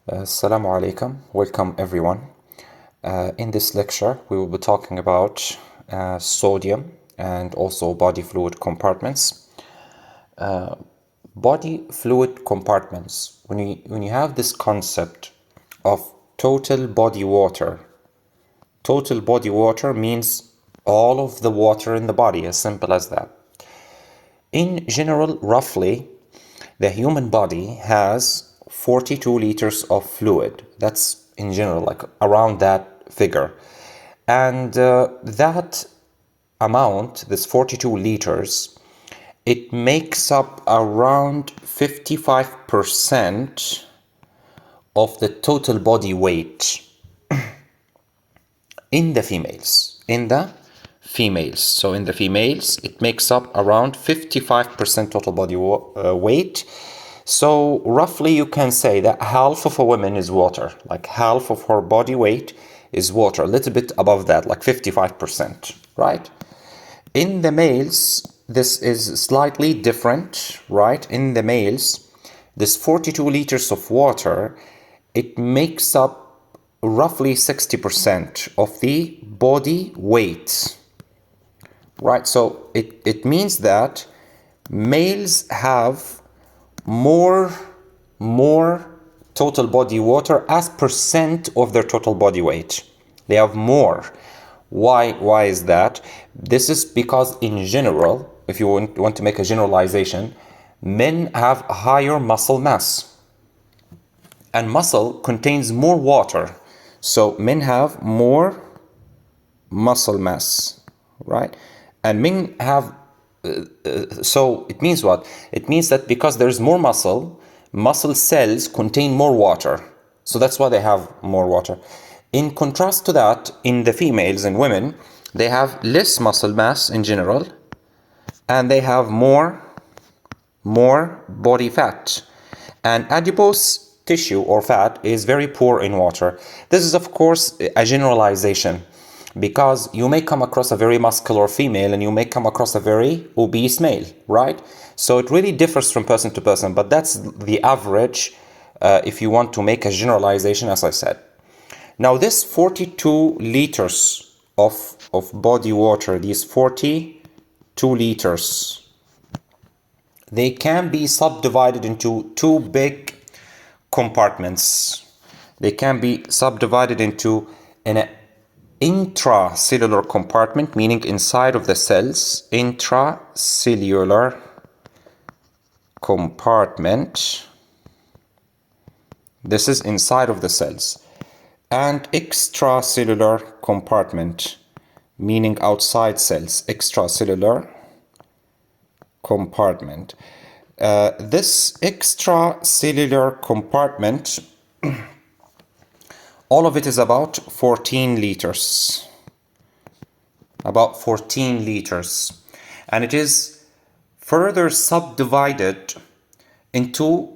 Assalamu alaikum. Welcome everyone. In this lecture, we will be talking about sodium and also body fluid compartments. Body fluid compartments. When you have this concept of total body water means all of the water in the body, as simple as that. In general, roughly, the human body has 42 liters of fluid. That's in general, like around that figure. And that amount, this 42 liters, it makes up around 55% of the total body weight in the females. So in the females, it makes up around 55% total body weight. So roughly you can say that half of a woman is water, like half of her body weight is water, a little bit above that, like 55%, right? In the males, this is slightly different, right? In the males, this 42 liters of water, it makes up roughly 60% of the body weight, right? So it means that males have more total body water as percent of their total body weight. They have more. Why is that? This is because in general, if you want to make a generalization, men have higher muscle mass, and muscle contains more water. So men have more muscle mass, right? And men have so it means what? It means that because there's more muscle cells contain more water. So that's why they have more water. In contrast to that, in the females and women, they have less muscle mass in general, and they have more body fat. And adipose tissue or fat is very poor in water. This is, of course, a generalization, because you may come across a very muscular female and you may come across a very obese male, right? So it really differs from person to person, but that's the average if you want to make a generalization, as I said. Now this 42 liters of body water, these 42 liters, they can be subdivided into two big compartments. They can be subdivided into an intracellular compartment, meaning inside of the cells, intracellular compartment. This is inside of the cells. And extracellular compartment, meaning outside cells, extracellular compartment. This extracellular compartment, all of it is about 14 liters. About 14 liters. And it is further subdivided into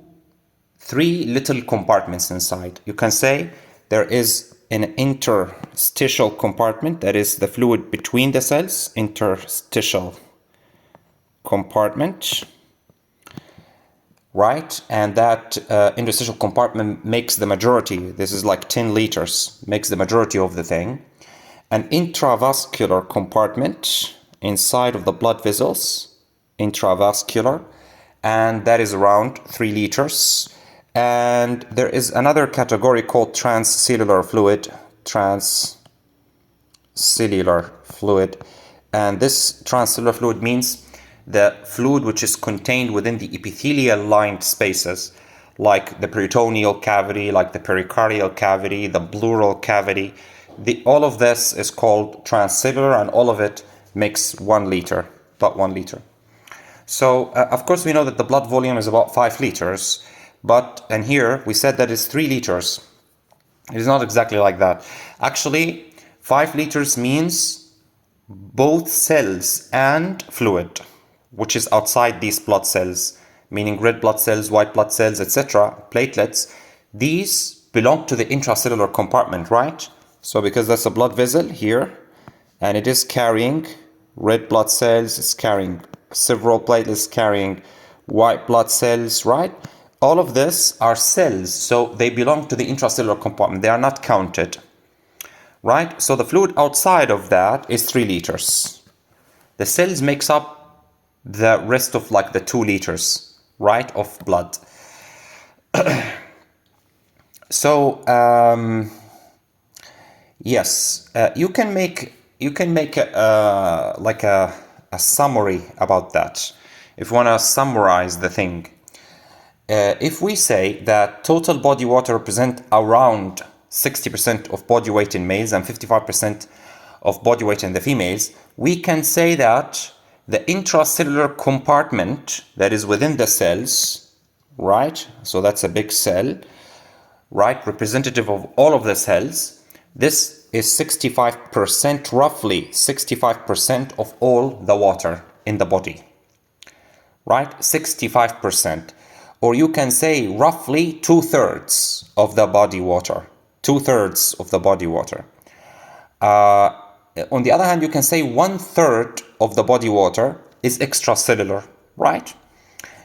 three little compartments inside. You can say there is an interstitial compartment, that is the fluid between the cells, interstitial compartment, right? And that interstitial compartment makes the majority. This is like 10 liters, makes the majority of the thing. An intravascular compartment inside of the blood vessels, intravascular, and that is around 3 liters. And there is another category called transcellular fluid, and this transcellular fluid means the fluid which is contained within the epithelial lined spaces, like the peritoneal cavity, like the pericardial cavity, the pleural cavity. All of this is called transcellular, and all of it makes 1 liter, about 1 liter. So of course we know that the blood volume is about 5 liters, and here we said that it's 3 liters. It is not exactly like that. Actually, 5 liters means both cells and fluid, which is outside these blood cells, meaning red blood cells, white blood cells, etc., platelets. These belong to the intracellular compartment, right? So because that's a blood vessel here, and it is carrying red blood cells, it's carrying several platelets, carrying white blood cells, right? All of this are cells, so they belong to the intracellular compartment. They are not counted, right? So the fluid outside of that is 3 liters. The cells makes up the rest of like the 2 liters, right, of blood. So yes, you can make like a summary about that. If you want to summarize the thing, if we say that total body water represent around 60% of body weight in males and 55% of body weight in the females, we can say that the intracellular compartment that is within the cells, right? So that's a big cell, right? Representative of all of the cells. This is 65%, roughly 65% of all the water in the body, right? 65%. Or you can say roughly 2/3 of the body water. 2/3 of the body water. On the other hand, you can say 1/3 of the body water is extracellular, right?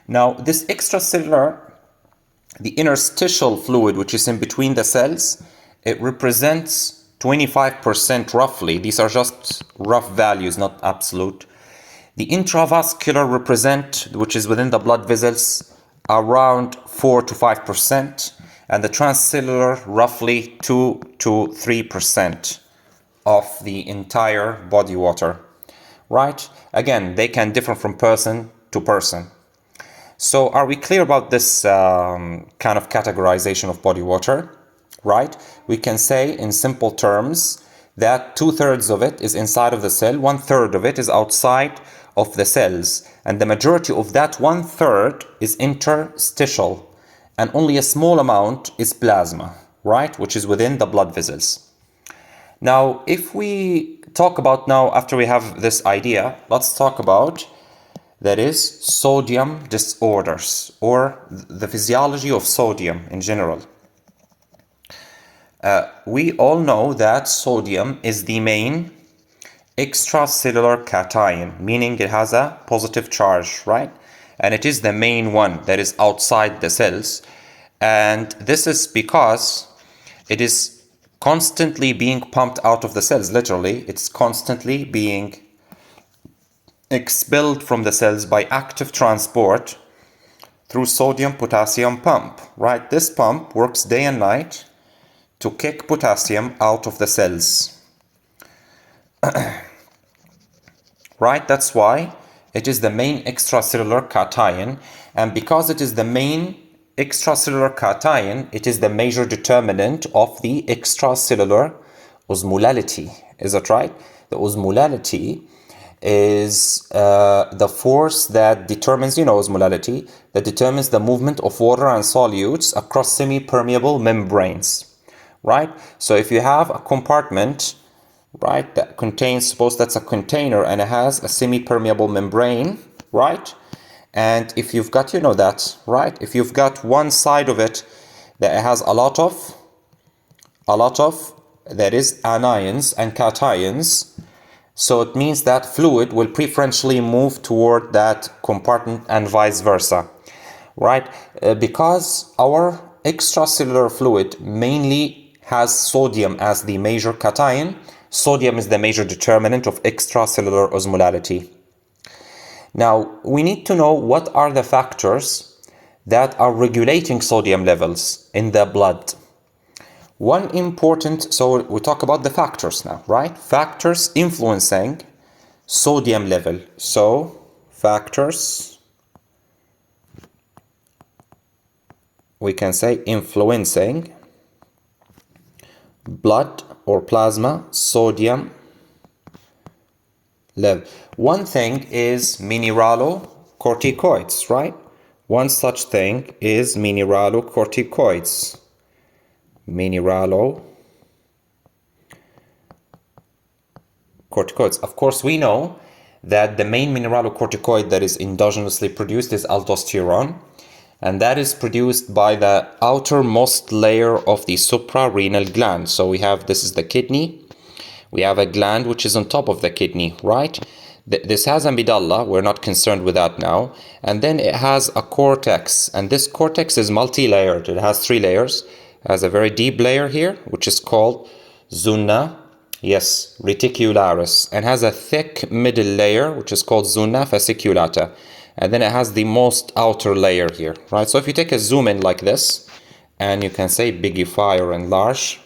Now, this extracellular, the interstitial fluid, which is in between the cells, it represents 25% roughly. These are just rough values, not absolute. The intravascular represent, which is within the blood vessels, around 4 to 5%, and the transcellular roughly 2 to 3% of the entire body water, right? Again, they can differ from person to person. So are we clear about this kind of categorization of body water, right? We can say in simple terms that 2/3 of it is inside of the cell, 1/3 of it is outside of the cells, and the majority of that 1/3 is interstitial, and only a small amount is plasma, right, which is within the blood vessels. Now, if we talk about now, after we have this idea, let's talk about, that is, sodium disorders, or the physiology of sodium in general. We all know that sodium is the main extracellular cation, meaning it has a positive charge, right? And it is the main one that is outside the cells. And this is because it is constantly being pumped out of the cells. Literally, it's constantly being expelled from the cells by active transport through sodium-potassium pump, right? This pump works day and night to kick potassium out of the cells. Right? That's why it is the main extracellular cation, and because it is the main extracellular cation, it is the major determinant of the extracellular osmolality. Is that right? The osmolality is the force that determines, osmolality, that determines the movement of water and solutes across semi-permeable membranes, right? So if you have a compartment, right, that contains, suppose that's a container and it has a semi-permeable membrane, right? And if you've got, that, right? If you've got one side of it that has a lot of, that is, anions and cations, so it means that fluid will preferentially move toward that compartment and vice versa, right? Because our extracellular fluid mainly has sodium as the major cation. Sodium is the major determinant of extracellular osmolality. Now, we need to know what are the factors that are regulating sodium levels in the blood. One important, so we talk about the factors now, right? Factors influencing sodium level. So, factors, we can say influencing blood or plasma sodium level. One thing is mineralocorticoids, right? One such thing is mineralocorticoids. Mineralocorticoids. Of course, we know that the main mineralocorticoid that is endogenously produced is aldosterone, and that is produced by the outermost layer of the suprarenal gland. So we have, this is the kidney. We have a gland which is on top of the kidney, right? This has a medulla, we're not concerned with that now. And then it has a cortex, and this cortex is multi-layered. It has 3 layers. It has a very deep layer here, which is called zona, yes, reticularis, and has a thick middle layer, which is called zona fasciculata. And then it has the most outer layer here, right? So if you take a zoom in like this, and you can say bigify or enlarge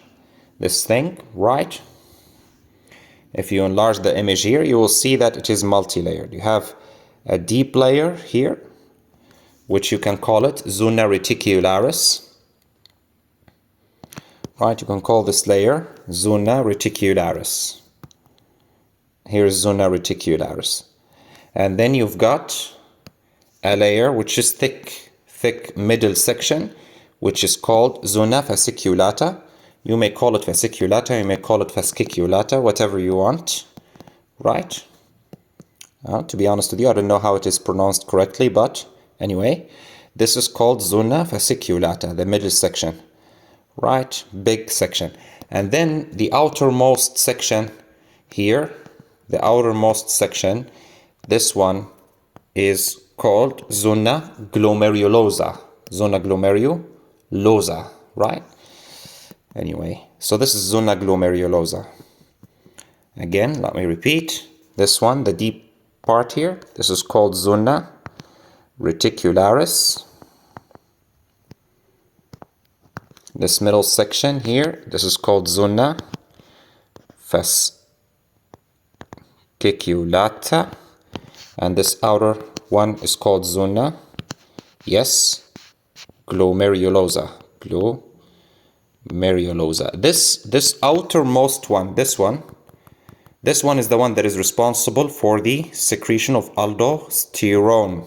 this thing, right? If you enlarge the image here, you will see that it is multi-layered. You have a deep layer here, which you can call it zona reticularis. Right, you can call this layer zona reticularis. Here's zona reticularis. And then you've got a layer which is thick middle section, which is called zona fasciculata. You may call it fasciculata, you may call it fasciculata, whatever you want, right? To be honest with you, I don't know how it is pronounced correctly, but anyway, this is called zona fasciculata, the middle section, right? Big section. And then the outermost section here, the outermost section, this one is called zona glomerulosa, right? Anyway, so this is zona glomerulosa. Again, let me repeat. This one, the deep part here, this is called zona reticularis. This middle section here, this is called zona fasciculata. And this outer one is called zona, yes, glomerulosa. This outermost one, this one is the one that is responsible for the secretion of aldosterone,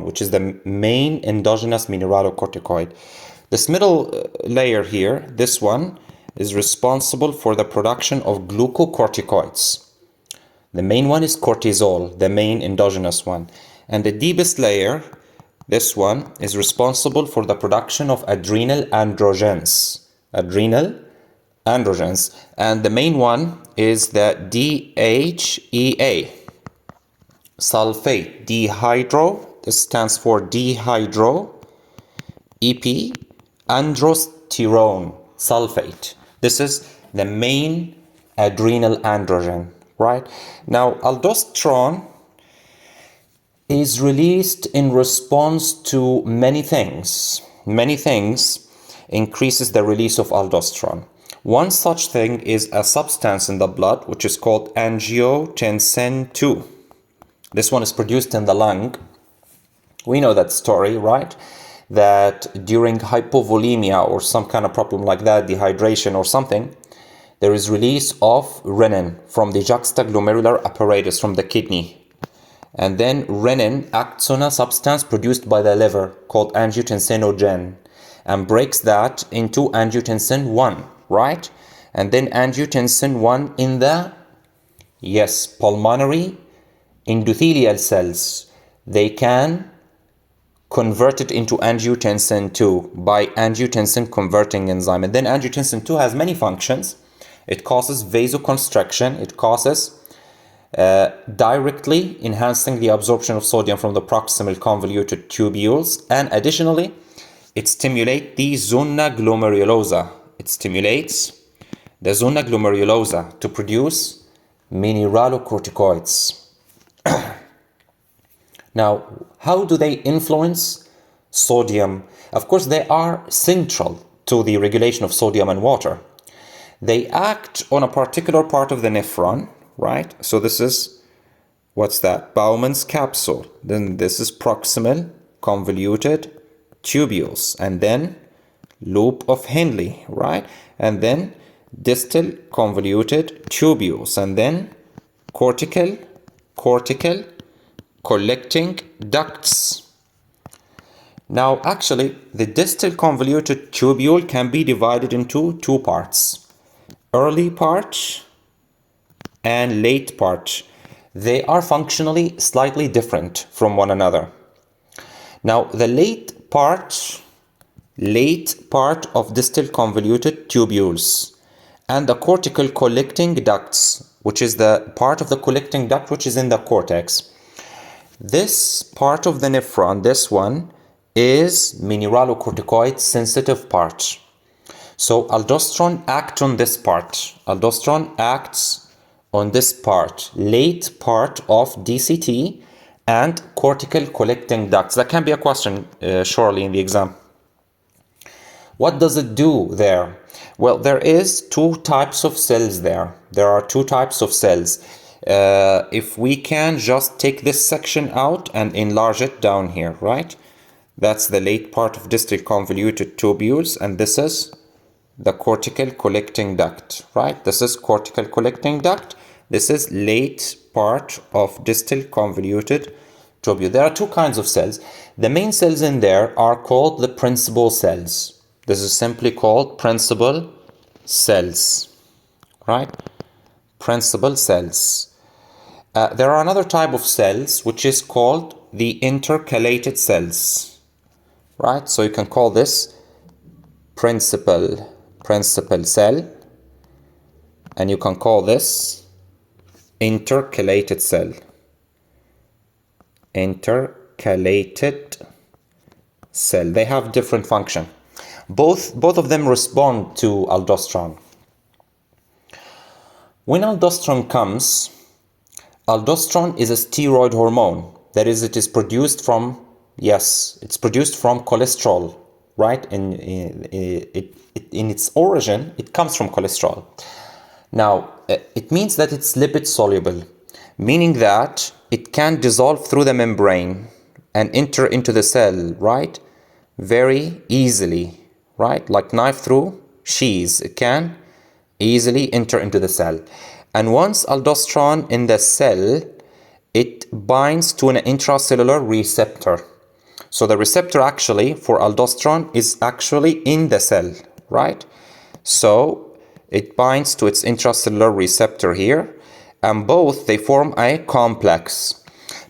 which is the main endogenous mineralocorticoid. This middle layer here, this one is responsible for the production of glucocorticoids. The main one is cortisol, the main endogenous one. And the deepest layer, this one, is responsible for the production of adrenal androgens. And the main one is the DHEA, sulfate, this stands for dehydroep, androsterone, sulfate. This is the main adrenal androgen, right? Now, aldosterone is released in response to many things. Many things increases the release of aldosterone. One such thing is a substance in the blood which is called angiotensin II. This one is produced in the lung. We know that story, right? That during hypovolemia or some kind of problem like that, dehydration or something, there is release of renin from the juxtaglomerular apparatus from the kidney. And then renin acts on a substance produced by the liver called angiotensinogen and breaks that into angiotensin 1, right? And then angiotensin 1 in the, yes, pulmonary endothelial cells. They can convert it into angiotensin 2 by angiotensin converting enzyme. And then angiotensin 2 has many functions. It causes vasoconstriction. It causes directly enhancing the absorption of sodium from the proximal convoluted tubules, and additionally it stimulates the zona glomerulosa. It stimulates the zona glomerulosa to produce mineralocorticoids. Now, how do they influence sodium? Of course, they are central to the regulation of sodium and water. They act on a particular part of the nephron, right? So this is, what's that? Bowman's capsule. Then this is proximal convoluted tubules. And then loop of Henle, right? And then distal convoluted tubules. And then cortical collecting ducts. Now, actually, the distal convoluted tubule can be divided into 2 parts. Early part and late part. They are functionally slightly different from one another. Now, the late part of distal convoluted tubules and the cortical collecting ducts which is the part of the collecting duct which is in the cortex. This part of the nephron, this one, is mineralocorticoid sensitive part. So aldosterone acts on this part. Aldosterone acts on this part, late part of DCT and cortical collecting ducts. That can be a question surely in the exam. What does it do there? Well, there is two types of cells there. There are two types of cells. If we can just take this section out and enlarge it down here, right? That's the late part of distal convoluted tubules, and this is the cortical collecting duct, right? This is cortical collecting duct. This is late part of distal convoluted tubule. There are two kinds of cells. The main cells in there are called the principal cells. This is simply called principal cells, right? Principal cells. There are another type of cells which is called the intercalated cells, right? So you can call this principal cell, and you can call this intercalated cell. Intercalated cell. They have different function. Both of them respond to aldosterone. When aldosterone comes, aldosterone is a steroid hormone. That is, it is produced from, it's produced from cholesterol, right? In its origin, it comes from cholesterol. Now, it means that it's lipid soluble, meaning that it can dissolve through the membrane and enter into the cell, right? Very easily, right? Like knife through cheese, it can easily enter into the cell. And once aldosterone in the cell, it binds to an intracellular receptor. So the receptor actually for aldosterone is actually in the cell, right? So it binds to its intracellular receptor here, and both they form a complex.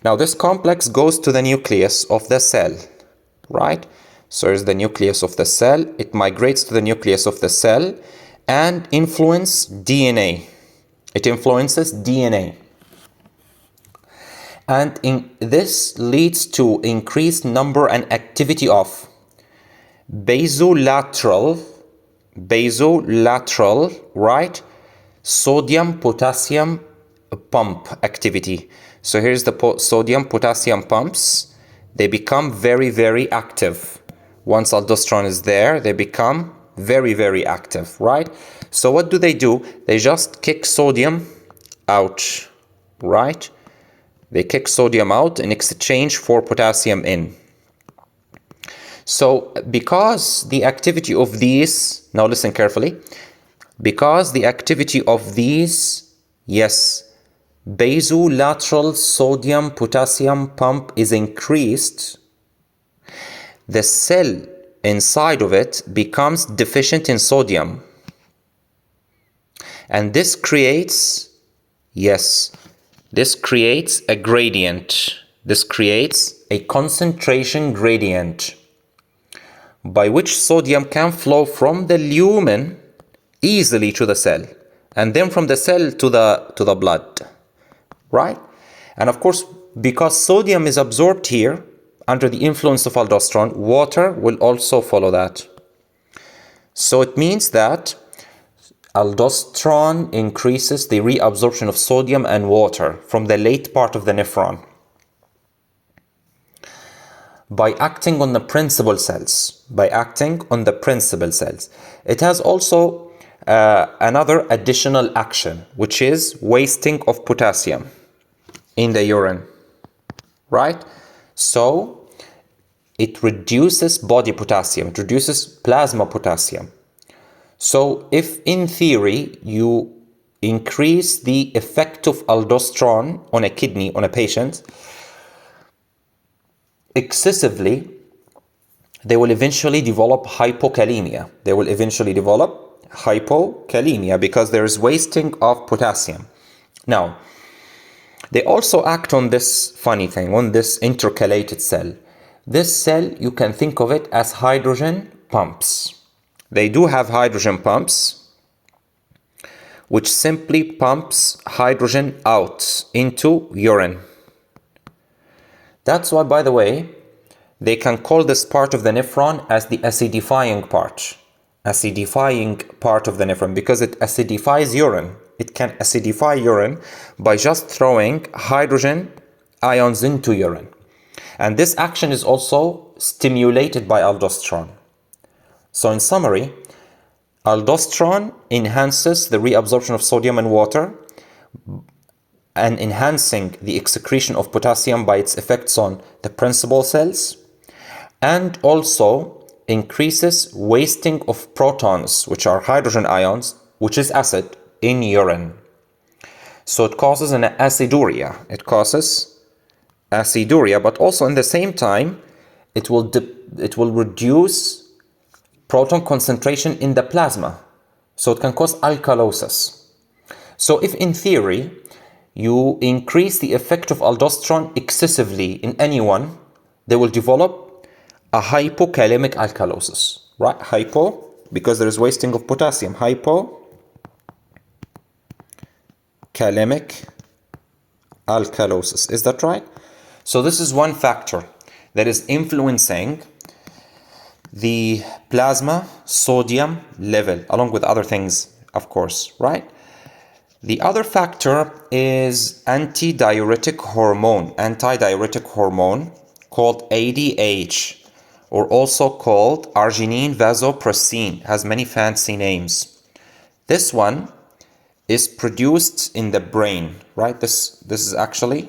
Now this complex goes to the nucleus of the cell, right? So here's the nucleus of the cell. It migrates to the nucleus of the cell and influence DNA. It influences DNA. And this leads to increased number and activity of basolateral, right? Sodium-potassium pump activity. So here's the sodium-potassium pumps. They become very, very active. Once aldosterone is there, they become very, very active, right? So what do? They just kick sodium out, right? They kick sodium out in exchange for potassium in. So because the activity of these, now listen carefully, because the activity of these, basolateral sodium-potassium pump is increased, the cell inside of it becomes deficient in sodium. And this creates, this creates a gradient. This creates a concentration gradient by which sodium can flow from the lumen easily to the cell, and then from the cell to the blood, right? And of course, because sodium is absorbed here under the influence of aldosterone, water will also follow that. So it means that aldosterone increases the reabsorption of sodium and water from the late part of the nephron by acting on the principal cells. It has also another additional action, which is wasting of potassium in the urine, right? So it reduces body potassium, it reduces plasma potassium. So if in theory you increase the effect of aldosterone on a kidney, on a patient, excessively, they will eventually develop hypokalemia. Because there is wasting of potassium. Now, they also act on this funny thing, on this intercalated cell. This cell, you can think of it as hydrogen pumps. They do have hydrogen pumps, which simply pumps hydrogen out into urine. That's why, by the way, they can call this part of the nephron as the acidifying part. Acidifying part of the nephron, because it acidifies urine. It can acidify urine by just throwing hydrogen ions into urine. And this action is also stimulated by aldosterone. So in summary, aldosterone enhances the reabsorption of sodium and water and enhancing the excretion of potassium by its effects on the principal cells, and also increases wasting of protons, which are hydrogen ions, which is acid, in urine. So it causes an aciduria. It causes aciduria, but also in the same time, it will reduce proton concentration in the plasma. So it can cause alkalosis. So if in theory, you increase the effect of aldosterone excessively in anyone, they will develop a hypokalemic alkalosis, right? Hypo, because there is wasting of potassium. Hypokalemic alkalosis. Is that right? So this is one factor that is influencing the plasma sodium level, along with other things, of course, right? The other factor is antidiuretic hormone called ADH, or also called arginine vasopressin, has many fancy names. This one is produced in the brain, right? This is actually,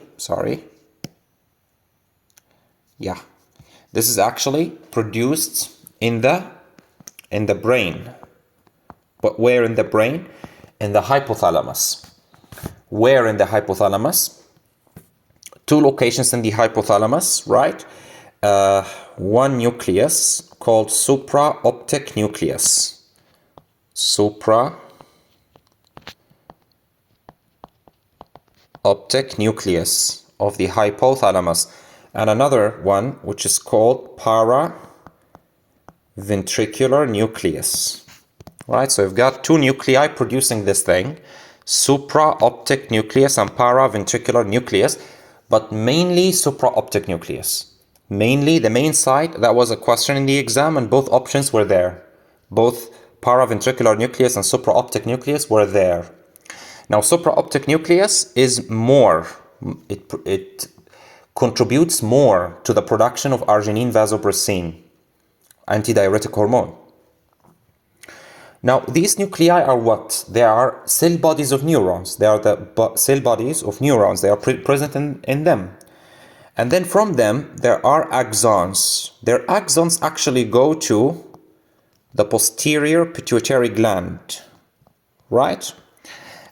this is actually produced in the brain. But where in the brain? In the hypothalamus. Where in the hypothalamus? Two locations in the hypothalamus, right? One nucleus called supraoptic nucleus. Supraoptic nucleus of the hypothalamus. And another one which is called paraventricular nucleus. Right, so we've got two nuclei producing this thing, supraoptic nucleus and paraventricular nucleus, but mainly supraoptic nucleus. Mainly the main site, that was a question in the exam, and both options were there. Both paraventricular nucleus and supraoptic nucleus were there. Now, supraoptic nucleus is more, it contributes more to the production of arginine vasopressin, antidiuretic hormone. Now, these nuclei are what? They are cell bodies of neurons. They are the cell bodies of neurons. They are present in them. And then from them, there are axons. Their axons actually go to the posterior pituitary gland, right?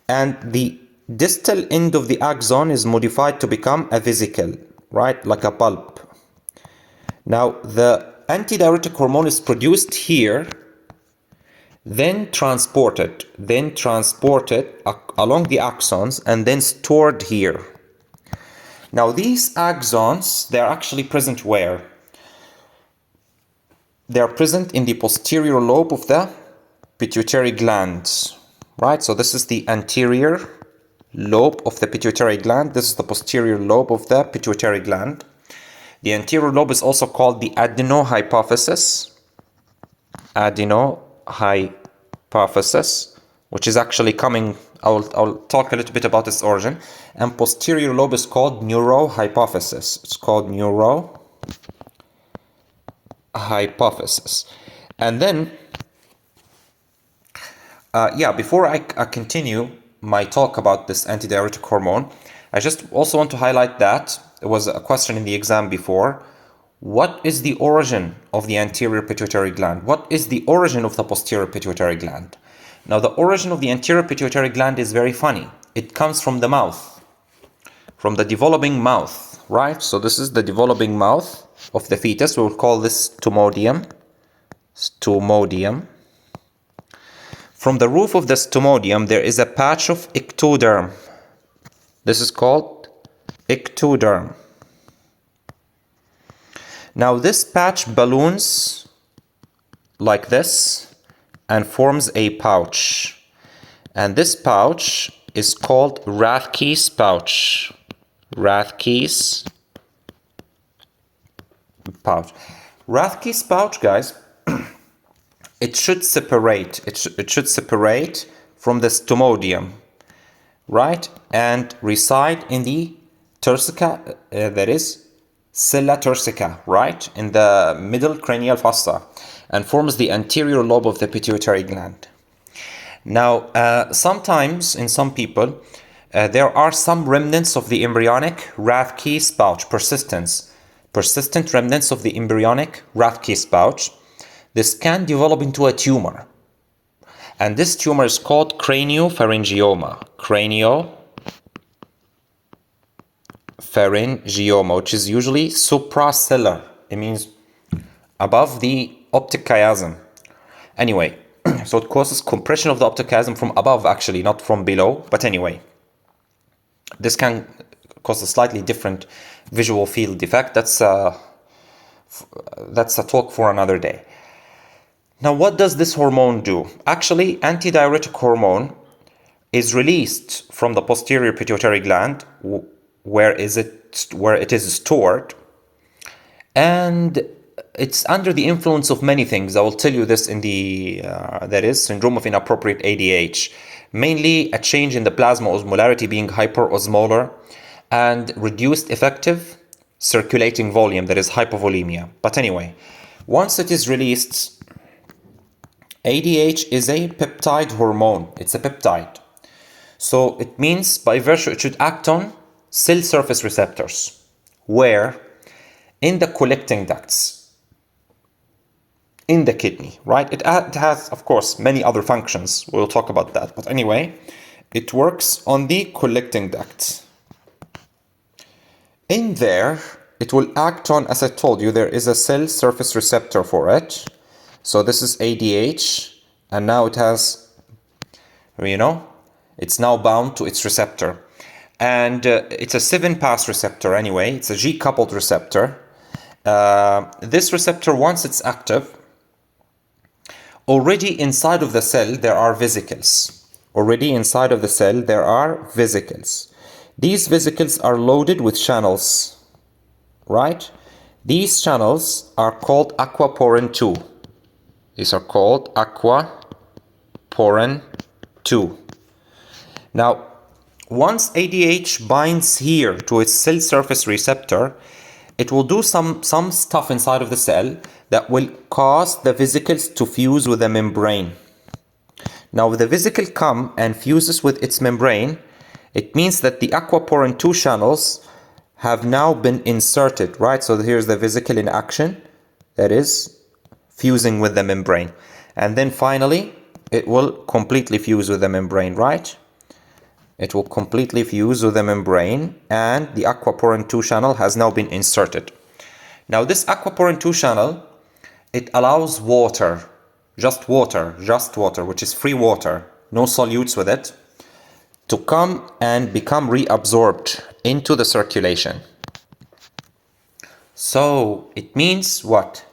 And the distal end of the axon is modified to become a vesicle, right? Like a pulp. Now, the antidiuretic hormone is produced here, then transported along the axons, and then stored here. Now these axons, they are actually present where? They are present in the posterior lobe of the pituitary gland, right? So this is the anterior lobe of the pituitary gland. This is the posterior lobe of the pituitary gland. The anterior lobe is also called the adenohypophysis. Adenohypophysis, which is actually coming, I'll talk a little bit about its origin. And posterior lobe is called neurohypophysis. It's called neurohypophysis. And then, before I continue my talk about this antidiuretic hormone, I just also want to highlight that there was a question in the exam before. What is the origin of the anterior pituitary gland? What is the origin of the posterior pituitary gland? Now, the origin of the anterior pituitary gland is very funny. It comes from the mouth, from the developing mouth, right? So this is the developing mouth of the fetus. We will call this stomodium. From the roof of the stomodium, there is a patch of ectoderm. This is called ectoderm. Now this patch balloons like this and forms a pouch. And this pouch is called Rathke's pouch. Rathke's pouch. Rathke's pouch, guys, it should separate. It should separate from the stomodium, right? And reside in the turcica, that is sella turcica, right? In the middle cranial fossa, and forms the anterior lobe of the pituitary gland. Now, sometimes in some people, there are some remnants of the embryonic Rathke's pouch, persistent remnants of the embryonic Rathke's pouch. This can develop into a tumor. And this tumor is called craniopharyngioma. Craniopharyngioma, which is usually suprasellar. It means above the optic chiasm. Anyway, so it causes compression of the optic chiasm from above, actually, not from below. But anyway, this can cause a slightly different visual field defect. That's a talk for another day. Now, what does this hormone do? Actually, antidiuretic hormone is released from the posterior pituitary gland, where it is stored, and it's under the influence of many things. I will tell you this in the that is syndrome of inappropriate ADH, mainly a change in the plasma osmolarity being hyperosmolar, and reduced effective circulating volume, that is hypovolemia. But anyway, once it is released, ADH is a peptide hormone. It's a peptide. So it means by virtue it should act on cell surface receptors, where in the collecting ducts in the kidney, right? It has, of course, many other functions. We'll talk about that. But anyway, it works on the collecting ducts. In there, it will act on, as I told you, there is a cell surface receptor for it. So this is ADH, and now it has, it's now bound to its receptor. And it's a 7-pass receptor anyway. It's a G-coupled receptor. This receptor, once it's active, already inside of the cell, there are vesicles. These vesicles are loaded with channels, right? These channels are called aquaporin 2. These are called aquaporin 2. Now, once ADH binds here to its cell surface receptor, it will do some stuff inside of the cell that will cause the vesicles to fuse with the membrane. Now, if the vesicle comes and fuses with its membrane, it means that the aquaporin 2 channels have now been inserted, right? So here's the vesicle in action, that is fusing with the membrane. And then finally, it will completely fuse with the membrane, right? It will completely fuse with the membrane, and the aquaporin 2 channel has now been inserted. Now, this aquaporin 2 channel, it allows water, just water, which is free water, no solutes with it, to come and become reabsorbed into the circulation. So it means what?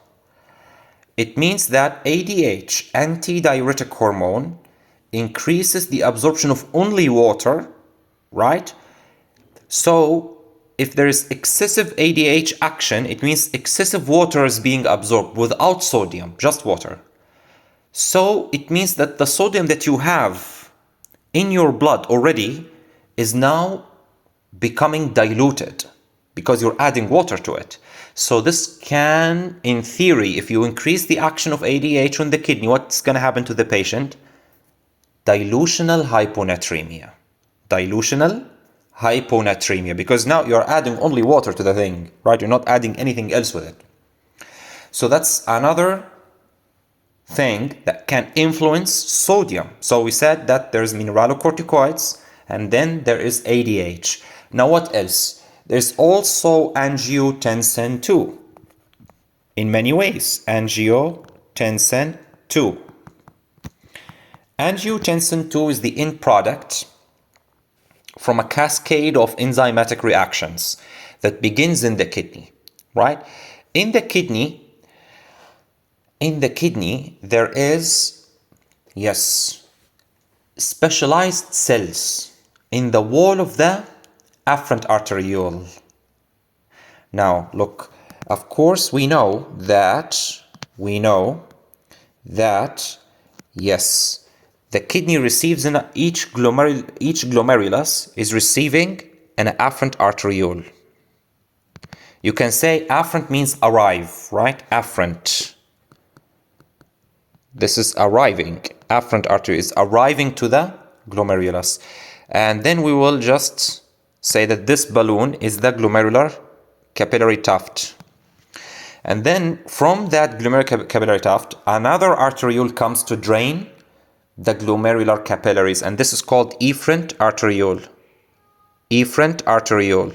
It means that ADH, antidiuretic hormone, increases the absorption of only water, right? So if there is excessive ADH action, it means excessive water is being absorbed without sodium, just water. So it means that the sodium that you have in your blood already is now becoming diluted because you're adding water to it. So this can, in theory, if you increase the action of ADH on the kidney, what's going to happen to the patient? Dilutional hyponatremia. Because now you're adding only water to the thing, right? You're not adding anything else with it. So that's another thing that can influence sodium. So we said that there's mineralocorticoids, and then there is ADH. Now what else? There's also angiotensin 2. In many ways, angiotensin 2. Angiotensin 2 is the end product from a cascade of enzymatic reactions that begins in the kidney, right? In the kidney, there is, yes, specialized cells in the wall of the afferent arteriole. Now, look, of course we know that, yes, the kidney receives each glomerulus is receiving an afferent arteriole. You can say afferent means arrive, right? Afferent. This is arriving. Afferent artery is arriving to the glomerulus. And then we will just say that this balloon is the glomerular capillary tuft. And then from that glomerular capillary tuft, another arteriole comes to drain the glomerular capillaries. And this is called efferent arteriole. Efferent arteriole.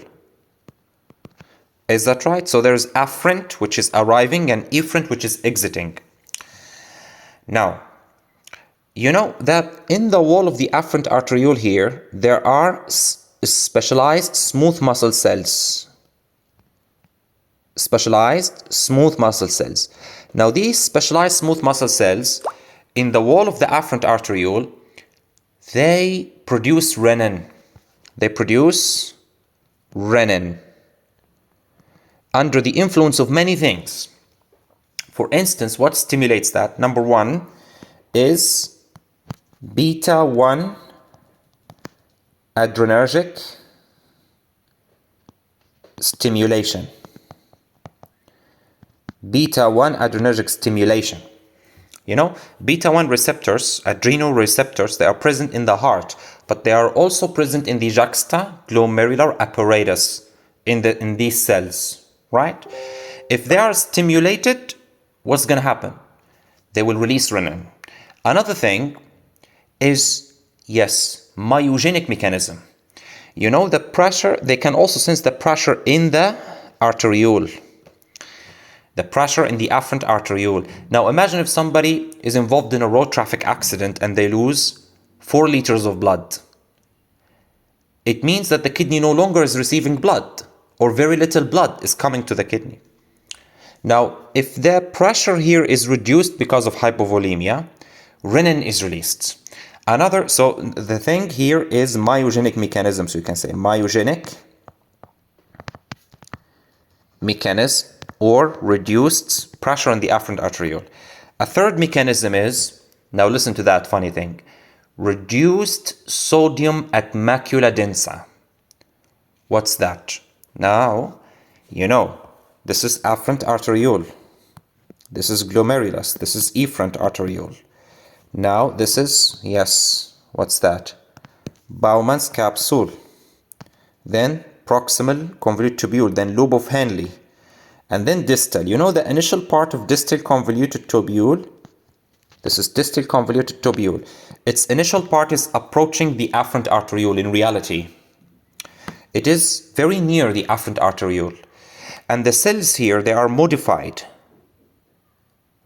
Is that right? So there's afferent, which is arriving, and efferent, which is exiting. Now, you know that in the wall of the afferent arteriole here, there are specialized smooth muscle cells. Specialized smooth muscle cells. Now, these specialized smooth muscle cells in the wall of the afferent arteriole, they produce renin. They produce renin under the influence of many things. For instance, what stimulates that? Number one is beta 1 adrenergic stimulation. Beta 1 adrenergic stimulation. You know, beta 1 receptors, adrenal receptors, they are present in the heart, but they are also present in the juxtaglomerular apparatus in these cells, right? If they are stimulated, what's going to happen? They will release renin. Another thing is, yes, myogenic mechanism. You know, the pressure, they can also sense the pressure in the arteriole. The pressure in the afferent arteriole. Now imagine if somebody is involved in a road traffic accident and they lose 4 liters of blood. It means that the kidney no longer is receiving blood, or very little blood is coming to the kidney. Now, if the pressure here is reduced because of hypovolemia, renin is released. So the thing here is myogenic mechanism. So you can say myogenic mechanism or reduced pressure on the afferent arteriole. A third mechanism is, now listen to that funny thing, reduced sodium at macula densa. What's that? Now, you know, this is afferent arteriole. This is glomerulus. This is efferent arteriole. Now, this is, yes, what's that? Bowman's capsule. Then proximal convolute tubule. Then lobe of Henle. And then distal. You know the initial part of distal convoluted tubule? This is distal convoluted tubule. Its initial part is approaching the afferent arteriole in reality. It is very near the afferent arteriole. And the cells here, they are modified.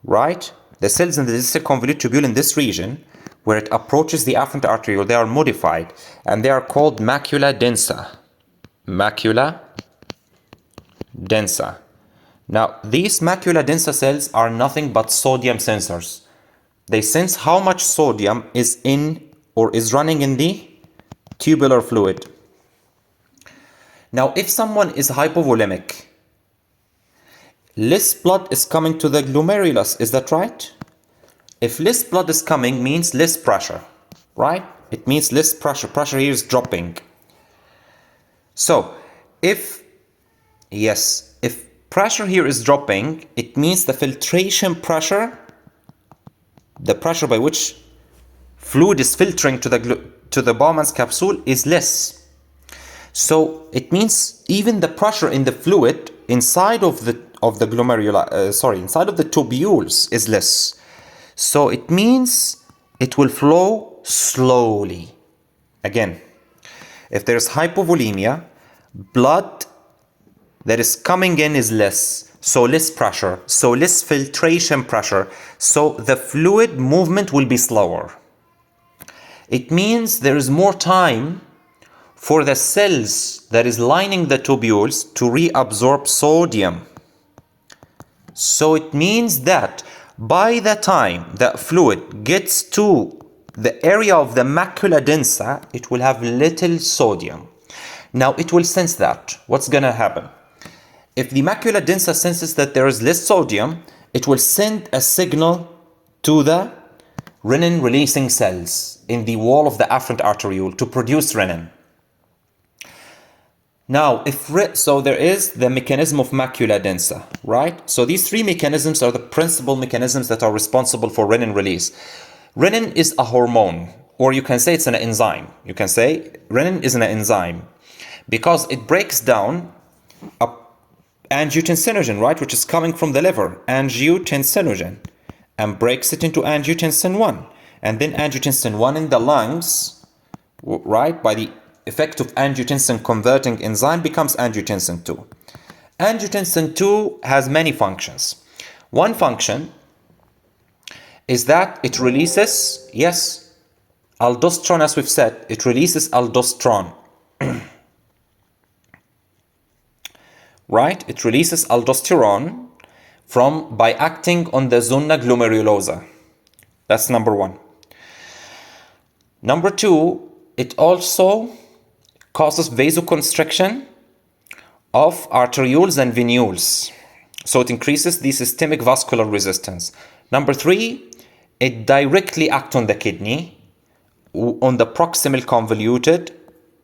Right? The cells in the distal convolute tubule in this region, where it approaches the afferent arteriole, they are modified. And they are called macula densa. Macula densa. Now, these macula densa cells are nothing but sodium sensors. They sense how much sodium is in or is running in the tubular fluid. Now, if someone is hypovolemic, less blood is coming to the glomerulus, is that right? If less blood is coming, means less pressure, right? It means less pressure. Pressure here is dropping. So, if pressure here is dropping, it means the filtration pressure, the pressure by which fluid is filtering to the Bowman's capsule is less. So it means even the pressure in the fluid inside of the inside of the tubules is less. So it means it will flow slowly. Again, if there's hypovolemia, blood that is coming in is less, so less pressure, so less filtration pressure, so the fluid movement will be slower. It means there is more time for the cells that is lining the tubules to reabsorb sodium. So it means that by the time the fluid gets to the area of the macula densa, it will have little sodium. Now it will sense that. What's gonna happen? If the macula densa senses that there is less sodium, it will send a signal to the renin releasing cells in the wall of the afferent arteriole to produce renin. Now, so there is the mechanism of macula densa, right? So these three mechanisms are the principal mechanisms that are responsible for renin release. Renin is a hormone, or you can say it's an enzyme. You can say renin is an enzyme because it breaks down a angiotensinogen, right, which is coming from the liver, angiotensinogen, and breaks it into angiotensin 1. And then angiotensin 1 in the lungs, right, by the effect of angiotensin converting enzyme becomes angiotensin 2. Angiotensin 2 has many functions. One function is that it releases, yes, aldosterone, as we've said, it releases aldosterone. Right? It releases aldosterone by acting on the zona glomerulosa. That's number one. Number two, it also causes vasoconstriction of arterioles and venules. So it increases the systemic vascular resistance. Number three, it directly acts on the kidney, on the proximal convoluted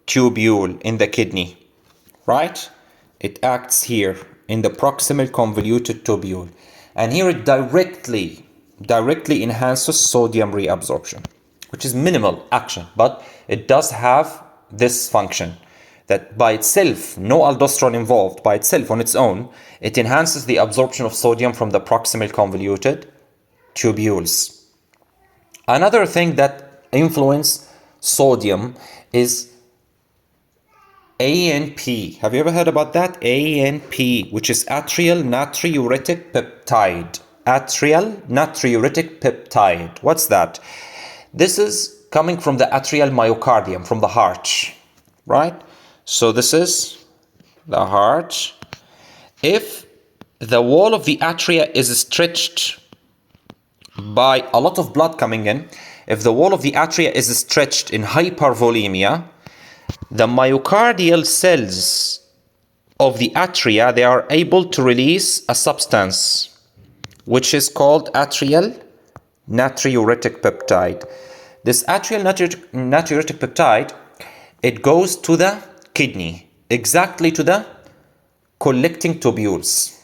tubule in the kidney, right? It acts here in the proximal convoluted tubule. And here it directly enhances sodium reabsorption, which is minimal action, but it does have this function that by itself, no aldosterone involved, by itself on its own, it enhances the absorption of sodium from the proximal convoluted tubules. Another thing that influences sodium is ANP. Have you ever heard about that? ANP, which is atrial natriuretic peptide. Atrial natriuretic peptide. What's that? This is coming from the atrial myocardium, from the heart, right? So this is the heart. If the wall of the atria is stretched by a lot of blood coming in, if the wall of the atria is stretched in hypervolemia, the myocardial cells of the atria, they are able to release a substance which is called atrial natriuretic peptide. This atrial natriuretic peptide, it goes to the kidney, exactly to the collecting tubules,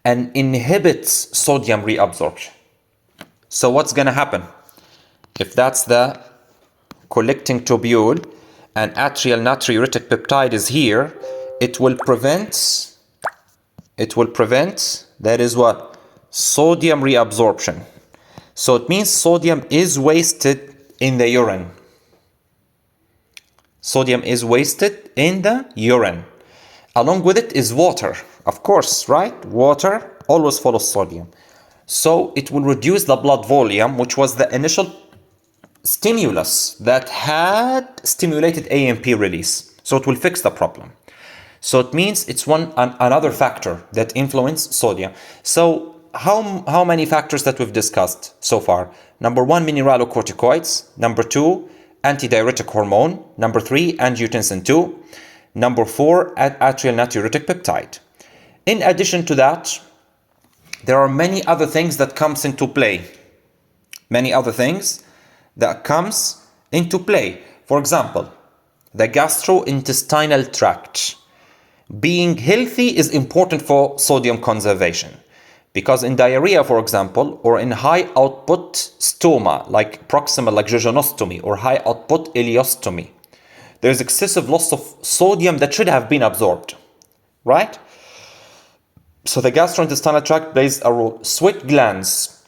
and inhibits sodium reabsorption. So what's going to happen? If that's the collecting tubule and atrial natriuretic peptide is here, it will prevent, that is what? Sodium reabsorption. So it means sodium is wasted in the urine. Sodium is wasted in the urine. Along with it is water, of course, right? Water always follows sodium. So it will reduce the blood volume, which was the initial stimulus that had stimulated AMP release. So it will fix the problem. So it means it's another factor that influences sodium. So how many factors that we've discussed so far? Number one, mineralocorticoids. Number two, antidiuretic hormone. Number three, angiotensin 2. Number four, atrial natriuretic peptide. In addition to that, there are many other things that comes into play. Many other things that comes into play. For example, the gastrointestinal tract. Being healthy is important for sodium conservation. Because in diarrhea, for example, or in high output stoma, like proximal, like jejunostomy, or high output ileostomy, there's excessive loss of sodium that should have been absorbed, right? So the gastrointestinal tract plays a role. Sweat glands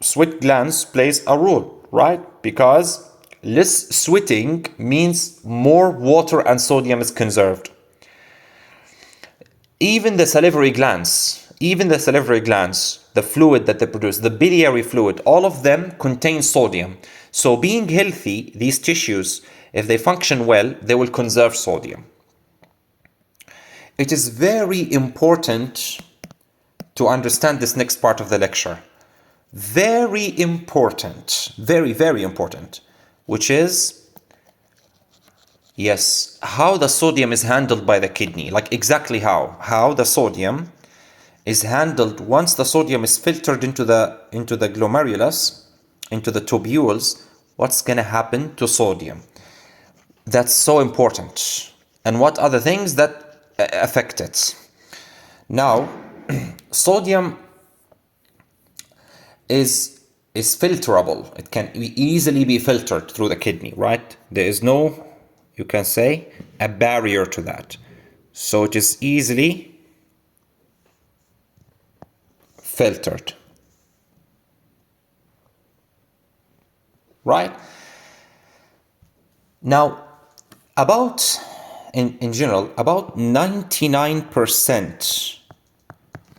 plays a role, right? Because less sweating means more water and sodium is conserved. Even the salivary glands, the fluid that they produce, the biliary fluid, all of them contain sodium. So being healthy, these tissues, if they function well, they will conserve sodium. It is very important to understand this next part of the lecture. very important, very, very important, which is, yes, how the sodium is handled by the kidney. Like exactly how the sodium is handled once the sodium is filtered into the glomerulus, into the tubules. What's going to happen to sodium? That's so important. And what are the things that affect it? Now, sodium is filterable. It can easily be filtered through the kidney, right? There is no, you can say, a barrier to that. So it is easily filtered, right? Now, in general, about 99%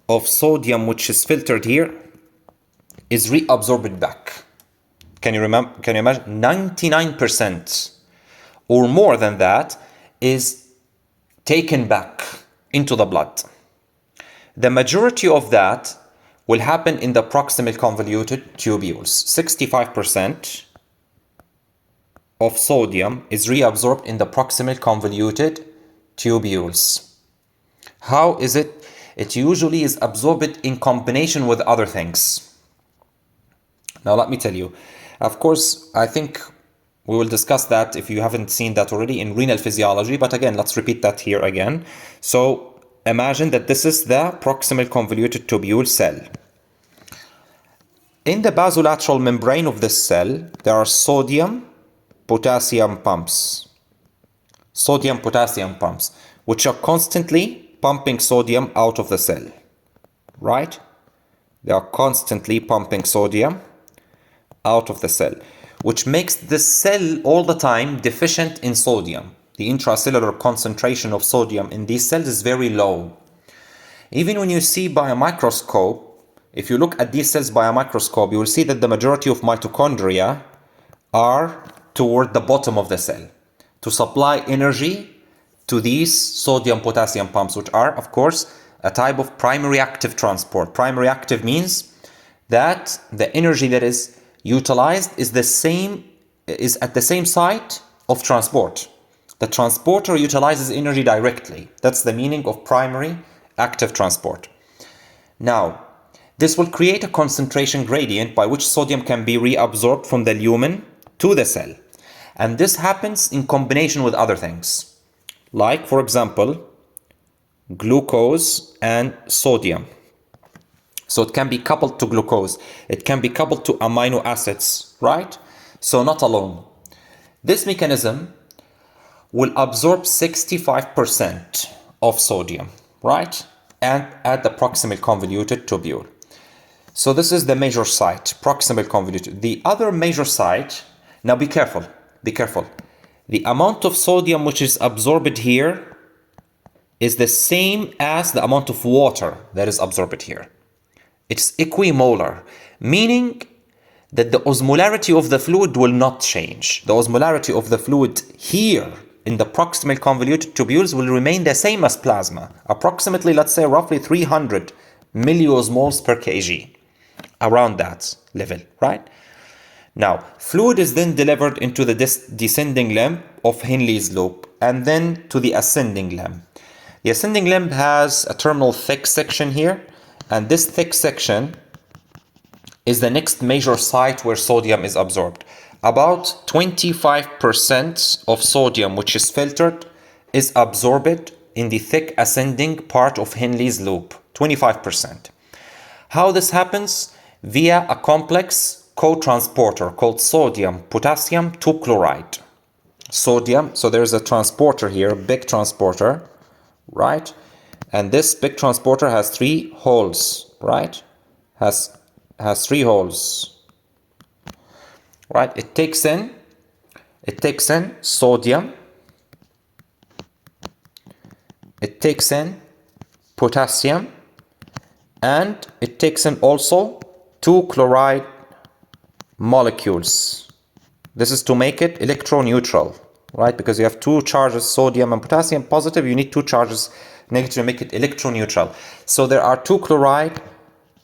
of sodium which is filtered here is reabsorbed back. Can you imagine? 99% or more than that is taken back into the blood. The majority of that will happen in the proximal convoluted tubules. 65% of sodium is reabsorbed in the proximal convoluted tubules. How is it? It usually is absorbed in combination with other things. Now let me tell you. Of course, I think we will discuss that if you haven't seen that already in renal physiology, but again, let's repeat that here again. So imagine that this is the proximal convoluted tubule cell. In the basolateral membrane of this cell, there are sodium-potassium pumps. Sodium-potassium pumps, which are constantly pumping sodium out of the cell, right? They are constantly pumping sodium out of the cell, which makes the cell all the time deficient in sodium. The intracellular concentration of sodium in these cells is very low. Even when you see by a microscope, if you look at these cells by a microscope, you will see that the majority of mitochondria are toward the bottom of the cell to supply energy to these sodium-potassium pumps, which are, of course, a type of primary active transport. Primary active means that the energy that is utilized is at the same site of transport. The transporter utilizes energy directly. That's the meaning of primary active transport. Now, this will create a concentration gradient by which sodium can be reabsorbed from the lumen to the cell. And this happens in combination with other things, like, for example, glucose and sodium. So it can be coupled to glucose. It can be coupled to amino acids, right? So not alone. This mechanism will absorb 65% of sodium, right? And at the proximal convoluted tubule. So this is the major site, proximal convoluted. The other major site, now be careful. The amount of sodium which is absorbed here is the same as the amount of water that is absorbed here. It's equimolar, meaning that the osmolarity of the fluid will not change. The osmolarity of the fluid here in the proximal convoluted tubules will remain the same as plasma, approximately, let's say, roughly 300 milliosmoles per kg, around that level, right? Now, fluid is then delivered into the descending limb of Henle's loop and then to the ascending limb. The ascending limb has a terminal thick section here, and this thick section is the next major site where sodium is absorbed. About 25% of sodium which is filtered is absorbed in the thick ascending part of Henle's loop, 25%. How this happens? Via a complex co-transporter called sodium-potassium 2-chloride. Sodium, so there's a transporter here, a big transporter, right? And this big transporter has 3 holes, right? Has 3 holes, right? It takes in sodium, it takes in potassium, and it takes in also 2 chloride molecules. This is to make it electroneutral, right? Because you have 2 charges, sodium and potassium positive, you need 2 charges negative to make it electroneutral. So there are 2 chloride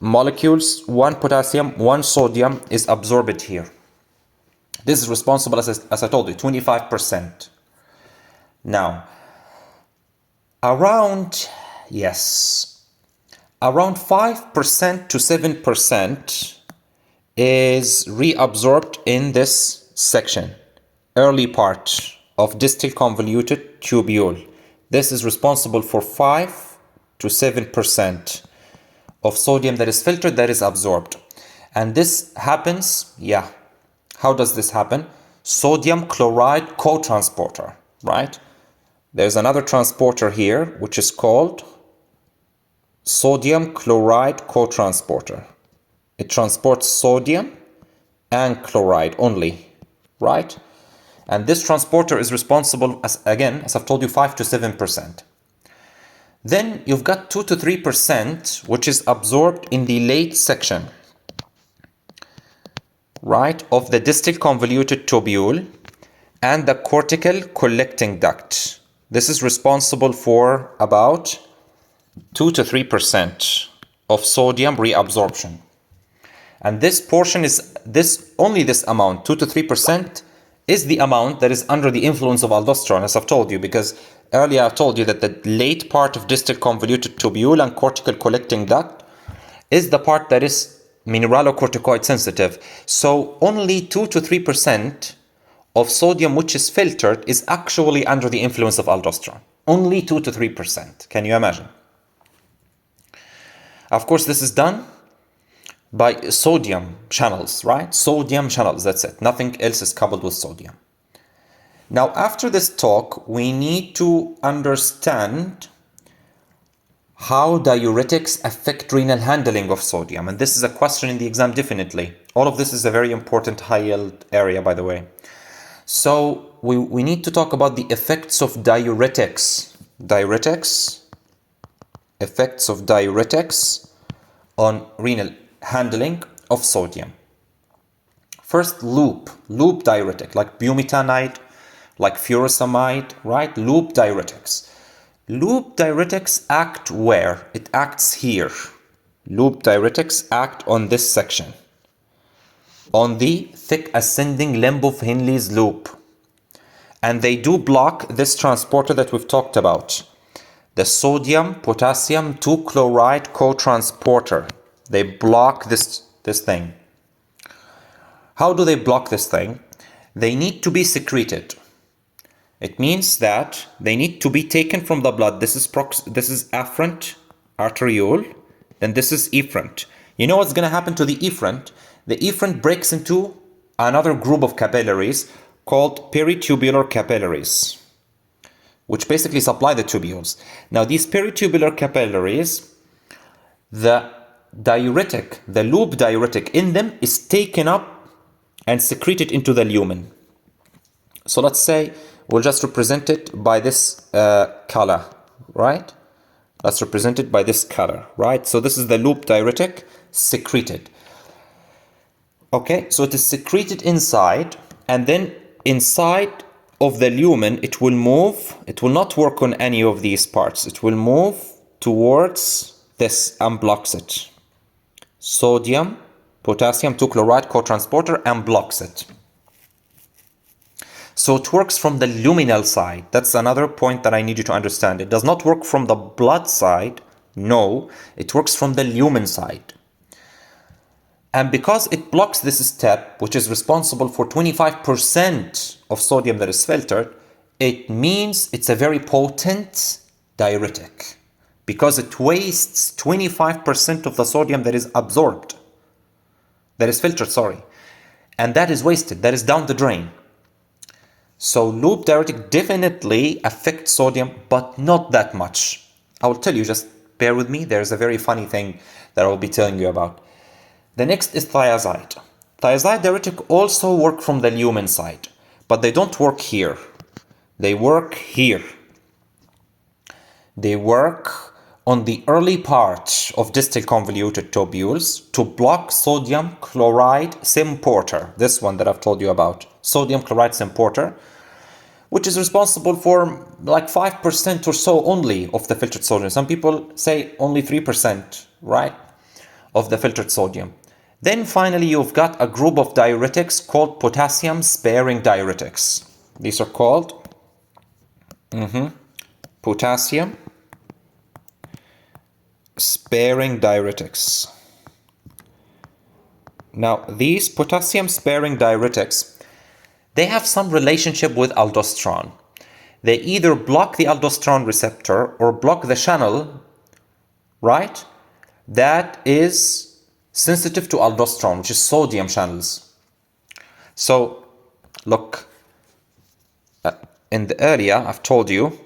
molecules, one potassium, one sodium is absorbed here. This is responsible, as I told you, 25%. Now, around 5% to 7% is reabsorbed in this section, early part of distal convoluted tubule. This is responsible for 5 to 7% of sodium that is filtered, that is absorbed. And this happens, how does this happen? Sodium chloride co-transporter, right? There's another transporter here, which is called sodium chloride co-transporter. It transports sodium and chloride only, right? And this transporter is responsible, as I've told you, 5 to 7%. Then you've got 2 to 3%, which is absorbed in the late section, right, of the distal convoluted tubule and the cortical collecting duct. This is responsible for about 2 to 3% of sodium reabsorption. And this portion is only this amount, 2 to 3%, is the amount that is under the influence of aldosterone, as I've told you, because earlier I've told you that the late part of distal convoluted tubule and cortical collecting duct is the part that is mineralocorticoid sensitive. So only 2 to 3% of sodium which is filtered is actually under the influence of aldosterone. Only 2 to 3%. Can you imagine? Of course, this is done by sodium channels, right? Sodium channels, that's it. Nothing else is coupled with sodium. Now, after this talk, we need to understand how diuretics affect renal handling of sodium. And this is a question in the exam, definitely. All of this is a very important high-yield area, by the way. So we need to talk about the effects of diuretics. Effects of diuretics on renal handling of sodium. First, loop diuretic, like bumetanide, like furosemide, right? Loop diuretics. Loop diuretics act where? It acts here. Loop diuretics act on this section, on the thick ascending limb of Henle's loop. And they do block this transporter that we've talked about, the sodium potassium 2-chloride co-transporter. They block this thing. How do they block this thing? They need to be secreted. It means that they need to be taken from the blood. This is afferent arteriole, then this is efferent. You know what's going to happen to the efferent? The efferent breaks into another group of capillaries called peritubular capillaries, which basically supply the tubules. Now, these peritubular capillaries, the loop diuretic in them is taken up and secreted into the lumen. So let's say we'll just represent it by this color, right? Let's represent it by this color, right? So this is the loop diuretic secreted. Okay, so it is secreted inside, and then inside of the lumen, it will move. It will not work on any of these parts. It will move towards this and blocks it. Sodium, potassium 2-chloride co-transporter, and blocks it. So it works from the luminal side. That's another point that I need you to understand. It does not work from the blood side. No, it works from the lumen side. And because it blocks this step, which is responsible for 25% of sodium that is filtered, it means it's a very potent diuretic, because it wastes 25% of the sodium that is absorbed, that is filtered, and that is wasted, that is down the drain. So loop diuretic definitely affects sodium, but not that much. I will tell you, just bear with me. There's a very funny thing that I will be telling you about. The next is thiazide. Thiazide diuretic also work from the lumen side, but they don't work here. They work here. They work on the early part of distal convoluted tubules to block sodium chloride symporter. This one that I've told you about, sodium chloride symporter, which is responsible for like 5% or so only of the filtered sodium. Some people say only 3%, right, of the filtered sodium. Then finally, you've got a group of diuretics called potassium-sparing diuretics. These are called potassium-sparing diuretics. Now, these potassium-sparing diuretics, they have some relationship with aldosterone. They either block the aldosterone receptor or block the channel, right, that is sensitive to aldosterone, which is sodium channels. So, look, in the earlier, I've told you,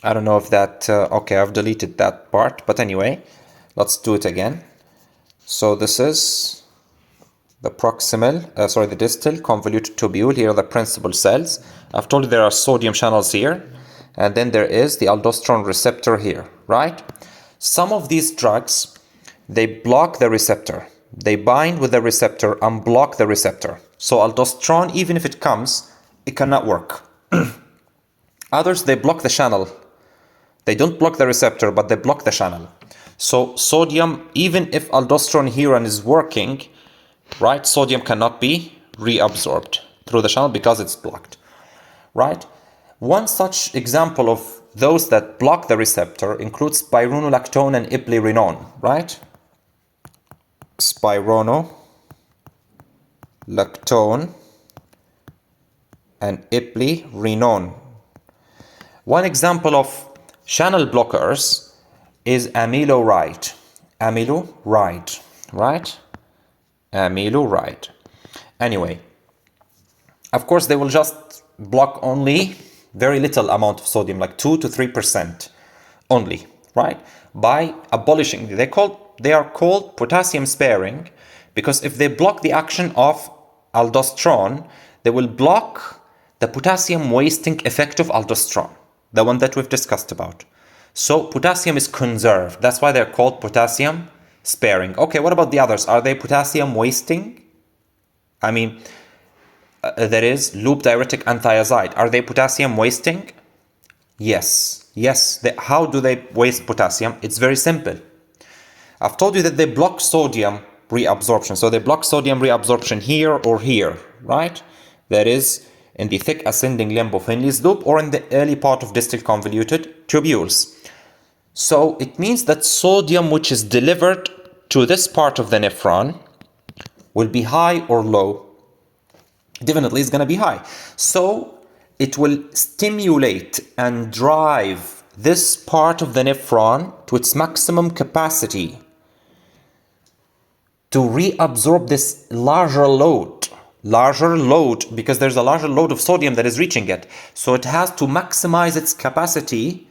I don't know if that, okay, I've deleted that part, but anyway, let's do it again. So this is the the distal convoluted tubule. Here are the principal cells. I've told you there are sodium channels here, and then there is the aldosterone receptor here, right? Some of these drugs, they block the receptor. They bind with the receptor and block the receptor. So aldosterone, even if it comes, it cannot work. Others, they block the channel. They don't block the receptor, but they block the channel. So sodium, even if aldosterone here is working, right, sodium cannot be reabsorbed through the channel because it's blocked, right? One such example of those that block the receptor includes spironolactone and iplerenone, right? Spironolactone and iplerenone. One example of channel blockers is amiloride. Amiloride, right? Amiloride. Anyway, of course, they will just block only very little amount of sodium, like 2 to 3% only, right? By abolishing, they are called potassium sparing because if they block the action of aldosterone, they will block the potassium wasting effect of aldosterone, the one that we've discussed about. So potassium is conserved. That's why they're called potassium sparing. Okay, what about the others? Are they potassium wasting? I mean, there is loop diuretic and thiazide. Are they potassium wasting? Yes. Yes. How do they waste potassium? It's very simple. I've told you that they block sodium reabsorption. So they block sodium reabsorption here or here, right? That is in the thick ascending limb of Henle's loop or in the early part of distal convoluted tubules. So it means that sodium which is delivered to this part of the nephron will be high or low. Definitely it's going to be high. So it will stimulate and drive this part of the nephron to its maximum capacity to reabsorb this larger load because there's a larger load of sodium that is reaching it. So it has to maximize its capacity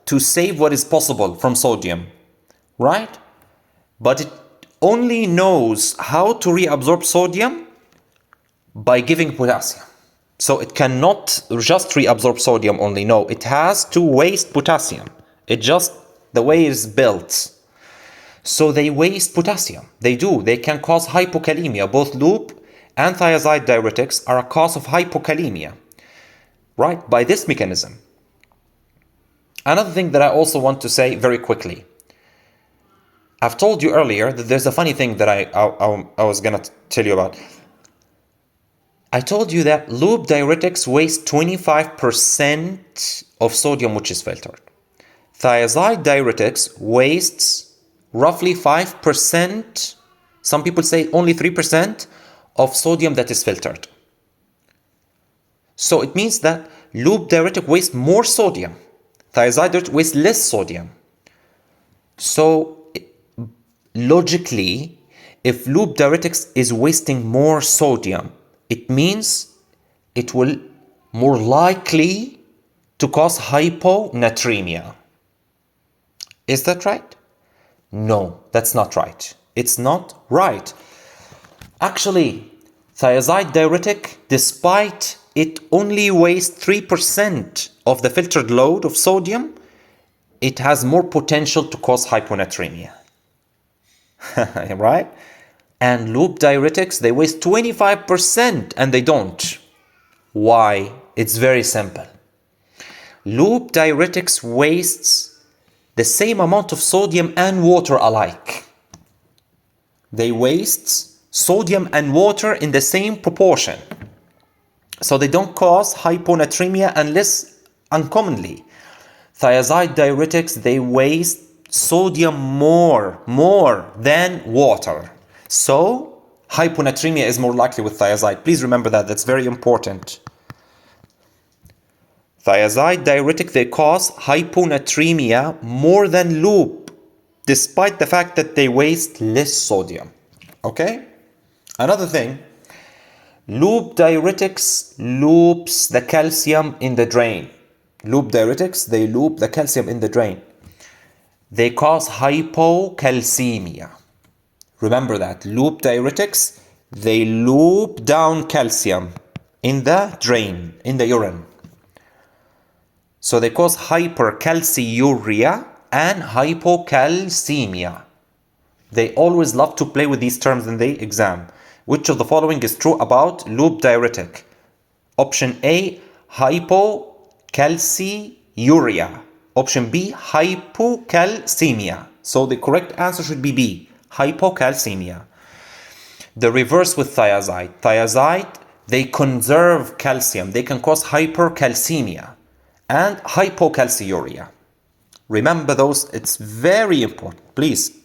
to save what is possible from sodium, right? But it only knows how to reabsorb sodium by giving potassium. So it cannot just reabsorb sodium only. No, it has to waste potassium. It just, the way it's built. So they waste potassium. They do. They can cause hypokalemia. Both loop and thiazide diuretics are a cause of hypokalemia, right? By this mechanism. Another thing that I also want to say very quickly. I've told you earlier that there's a funny thing that I was going to tell you about. I told you that loop diuretics waste 25% of sodium which is filtered. Thiazide diuretics wastes roughly 5%, some people say only 3% of sodium that is filtered. So it means that loop diuretic wastes more sodium. Thiazide diuretic wastes less sodium. So logically, if loop diuretics is wasting more sodium, it means it will more likely to cause hyponatremia. Is that right? No, that's not right. It's not right. Actually, thiazide diuretic, despite it only wastes 3% of the filtered load of sodium, it has more potential to cause hyponatremia. Right? And loop diuretics, they waste 25% and they don't. Why? It's very simple. Loop diuretics wastes the same amount of sodium and water alike. they waste sodium and water in the same proportion. So they don't cause hyponatremia unless uncommonly. Thiazide diuretics, they waste sodium more than water. So hyponatremia is more likely with thiazide. Please remember that, that's very important. Thiazide diuretic, they cause hyponatremia more than loop, despite the fact that they waste less sodium. Okay? Another thing, loop diuretics loops the calcium in the drain. Loop diuretics, they loop the calcium in the drain. They cause hypocalcemia. Remember that. Loop diuretics, they loop down calcium in the drain, in the urine. So they cause hypercalciuria and hypocalcemia. They always love to play with these terms in the exam. Which of the following is true about loop diuretic? Option A, hypocalciuria. Option B, hypocalcemia. So the correct answer should be B, hypocalcemia. The reverse with thiazide. Thiazide, they conserve calcium. They can cause hypercalcemia and hypocalciuria. Remember those, it's very important. Please,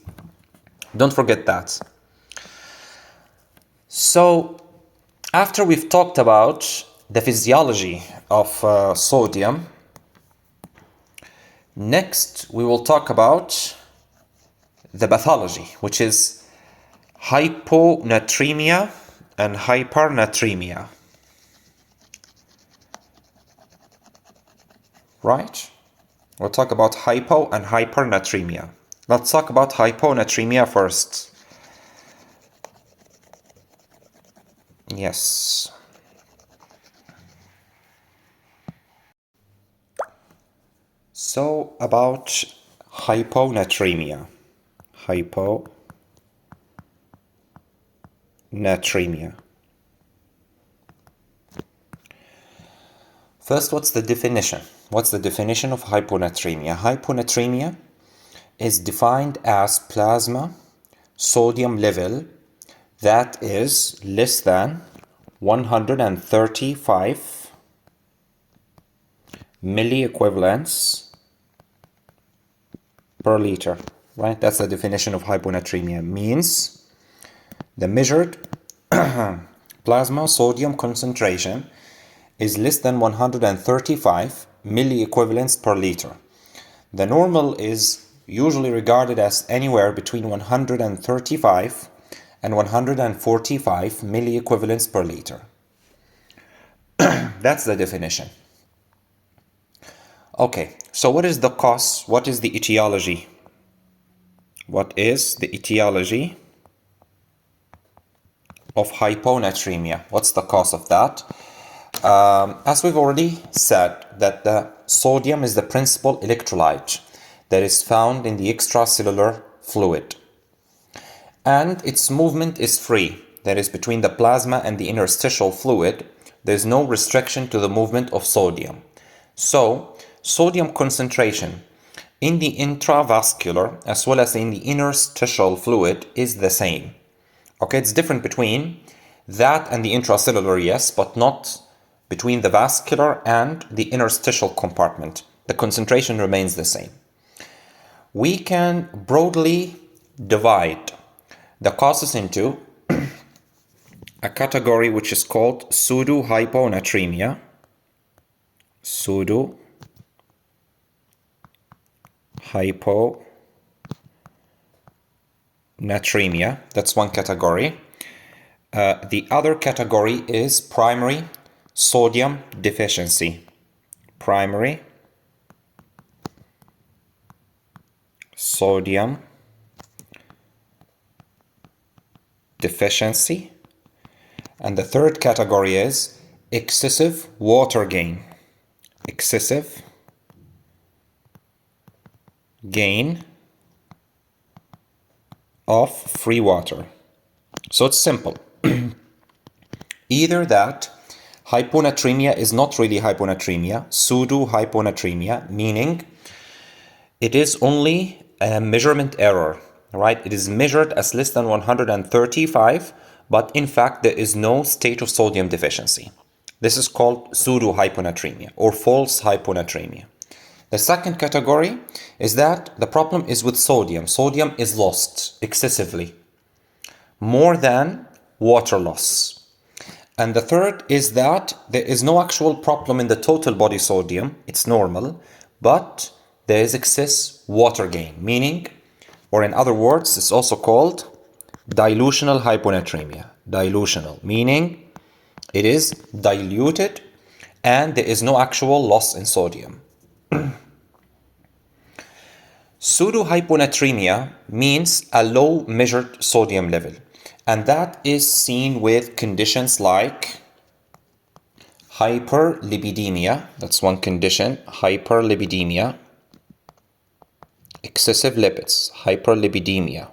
don't forget that. So, after we've talked about the physiology of sodium, next we will talk about the pathology, which is hyponatremia and hypernatremia. Right? We'll talk about hypo and hypernatremia. Let's talk about hyponatremia first. Yes. So about hyponatremia. Hyponatremia. First, what's the definition? What's the definition of hyponatremia? Hyponatremia is defined as plasma sodium level that is less than 135 milliequivalents per liter. Right? That's the definition of hyponatremia. Means the measured plasma sodium concentration is less than 135 milliequivalents per liter. The normal is usually regarded as anywhere between 135 and 145 milliequivalents per liter. That's the definition. Okay, so what is the cause? What is the etiology? What is the etiology of hyponatremia? What's the cause of that? As we've already said, that the sodium is the principal electrolyte that is found in the extracellular fluid. And its movement is free, that is between the plasma and the interstitial fluid. There's no restriction to the movement of sodium. So, sodium concentration in the intravascular as well as in the interstitial fluid is the same. Okay, it's different between that and the intracellular, yes, but not between the vascular and the interstitial compartment. The concentration remains the same. We can broadly divide the causes into a category which is called pseudo-hyponatremia. Pseudo-hyponatremia. That's one category. The other category is primary sodium deficiency. Primary sodium deficiency. And the third category is excessive water gain. Excessive gain of free water. So it's simple. Either that hyponatremia is not really hyponatremia, pseudo-hyponatremia, meaning it is only a measurement error. right? It is measured as less than 135, but in fact there is no state of sodium deficiency. This is called pseudo-hyponatremia or false hyponatremia. The second category is that the problem is with sodium. Sodium is lost excessively, more than water loss. And the third is that there is no actual problem in the total body sodium, it's normal, but there is excess water gain, meaning, or in other words, it's also called dilutional hyponatremia. Dilutional, meaning it is diluted and there is no actual loss in sodium. Pseudo-hyponatremia means a low measured sodium level, and that is seen with conditions like hyperlipidemia. That's one condition, hyperlipidemia. Excessive lipids, hyperlipidemia.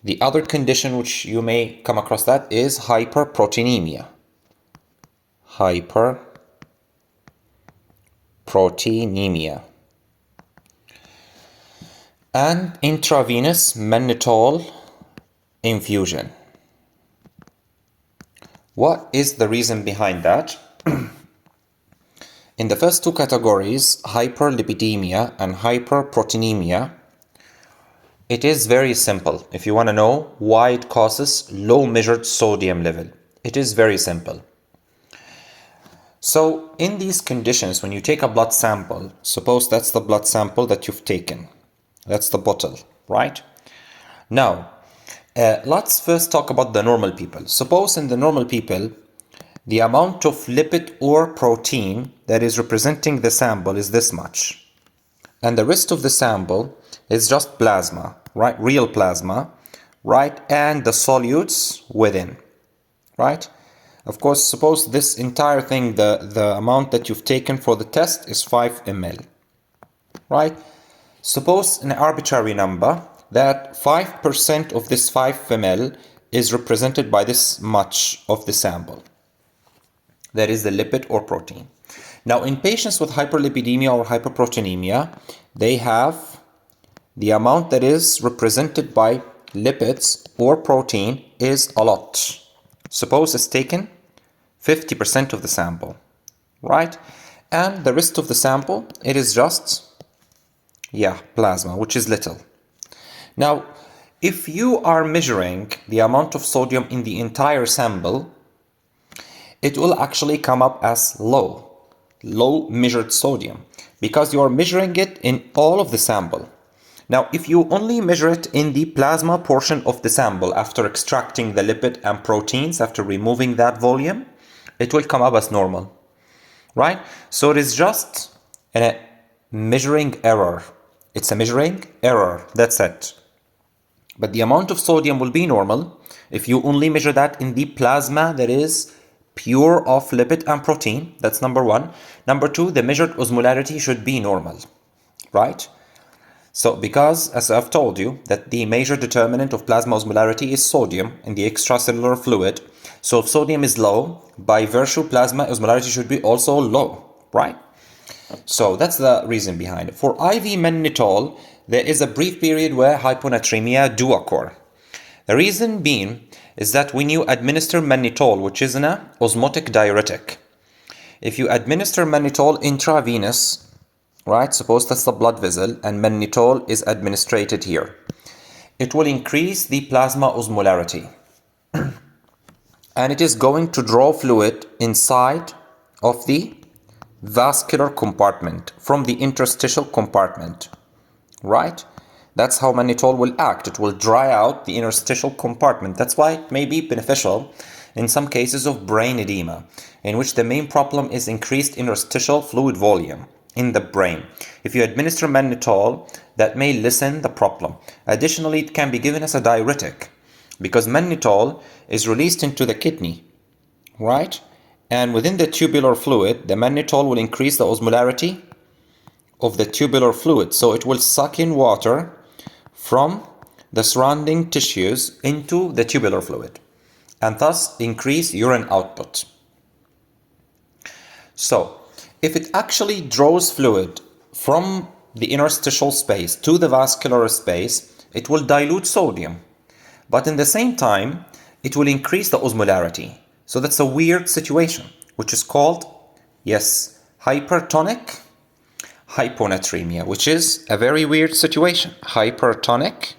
The other condition which you may come across that is hyperproteinemia. Hyperproteinemia. And intravenous mannitol infusion. What is the reason behind that? In the first two categories, hyperlipidemia and hyperproteinemia, it is very simple. If you want to know why it causes low measured sodium level, it is very simple. So in these conditions, when you take a blood sample, suppose that's the blood sample that you've taken. That's the bottle, right? Now, let's first talk about the normal people. Suppose in the normal people, the amount of lipid or protein that is representing the sample is this much. And the rest of the sample is just plasma, right? Real plasma, right? And the solutes within, right? Of course, suppose this entire thing, the amount that you've taken for the test is 5 ml, right? Suppose an arbitrary number that 5% of this 5 ml is represented by this much of the sample. That is the lipid or protein. Now, in patients with hyperlipidemia or hyperproteinemia, they have the amount that is represented by lipids or protein is a lot. Suppose it's taken 50% of the sample, right? And the rest of the sample, it is just, plasma, which is little. Now, if you are measuring the amount of sodium in the entire sample, it will actually come up as low measured sodium, because you are measuring it in all of the sample. Now, if you only measure it in the plasma portion of the sample after extracting the lipid and proteins, after removing that volume, it will come up as normal, right? So it is just a measuring error. It's a measuring error, that's it. But the amount of sodium will be normal if you only measure that in the plasma that is pure of lipid and protein. That's number one. Number two, the measured osmolarity should be normal, right? So because, as I've told you, that the major determinant of plasma osmolarity is sodium in the extracellular fluid. So if sodium is low, by virtue plasma osmolarity should be also low, right? So that's the reason behind it. For IV mannitol, there is a brief period where hyponatremia do occur. The reason being is that when you administer mannitol, which is an osmotic diuretic, if you administer mannitol intravenous, right, suppose that's the blood vessel and mannitol is administered here, it will increase the plasma osmolarity and it is going to draw fluid inside of the vascular compartment from the interstitial compartment, right? That's how mannitol will act. It will dry out the interstitial compartment. That's why it may be beneficial in some cases of brain edema, in which the main problem is increased interstitial fluid volume in the brain. If you administer mannitol, that may lessen the problem. Additionally, it can be given as a diuretic because mannitol is released into the kidney, right? And within the tubular fluid, the mannitol will increase the osmolarity of the tubular fluid. So it will suck in water from the surrounding tissues into the tubular fluid and thus increase urine output. So if it actually draws fluid from the interstitial space to the vascular space, it will dilute sodium, but in the same time, it will increase the osmolarity. So that's a weird situation, which is called, yes, hypertonic hyponatremia, which is a very weird situation. Hypertonic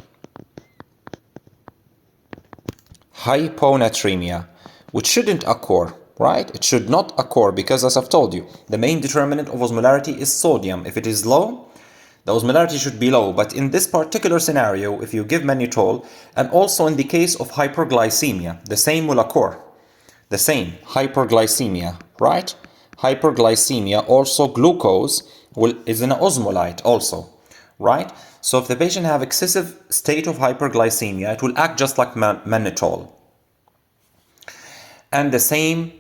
hyponatremia, which shouldn't occur, right? It should not occur because, as I've told you, the main determinant of osmolarity is sodium. If it is low, the osmolarity should be low. But in this particular scenario, if you give mannitol, and also in the case of hyperglycemia, the same will occur. The same, hyperglycemia, right? Hyperglycemia, also glucose is an osmolyte also, right? So if the patient have excessive state of hyperglycemia, it will act just like mannitol. And the same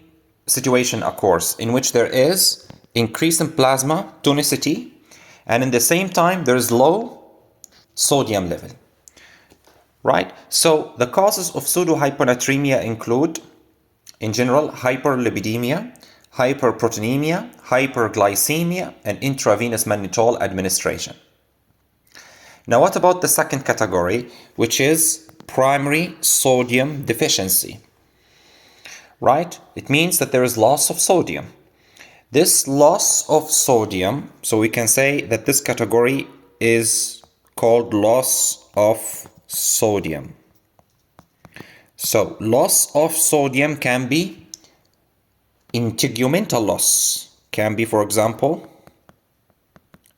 situation occurs in which there is increase in plasma tonicity, and in the same time there is low sodium level, right? So the causes of pseudohyponatremia include, in general, hyperlipidemia, hyperproteinemia, hyperglycemia, and intravenous mannitol administration. Now, what about the second category, which is primary sodium deficiency? Right? It means that there is loss of sodium. This loss of sodium, so we can say that this category is called loss of sodium. So, loss of sodium can be integumental loss. Can be, for example,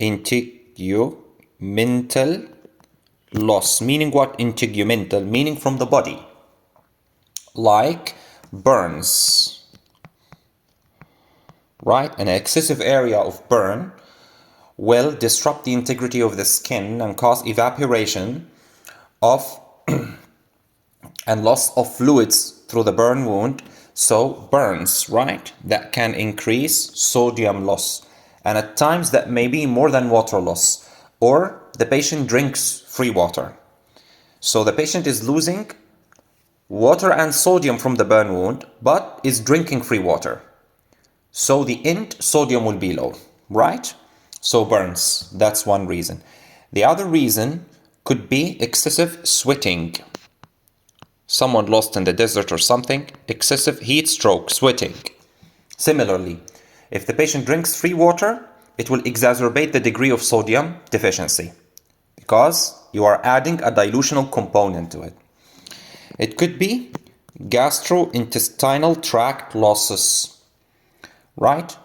integumental loss. Meaning what? Integumental, meaning from the body. Like burns. Right? An excessive area of burn will disrupt the integrity of the skin and cause evaporation of and loss of fluids through the burn wound. So burns, right? That can increase sodium loss. And at times that may be more than water loss. Or the patient drinks free water. So the patient is losing water and sodium from the burn wound, but is drinking free water. So the end sodium will be low, right? So burns, that's one reason. The other reason could be excessive sweating. Someone lost in the desert or something, excessive heat stroke, sweating. Similarly, if the patient drinks free water, it will exacerbate the degree of sodium deficiency because you are adding a dilutional component to it. It could be gastrointestinal tract losses. Right?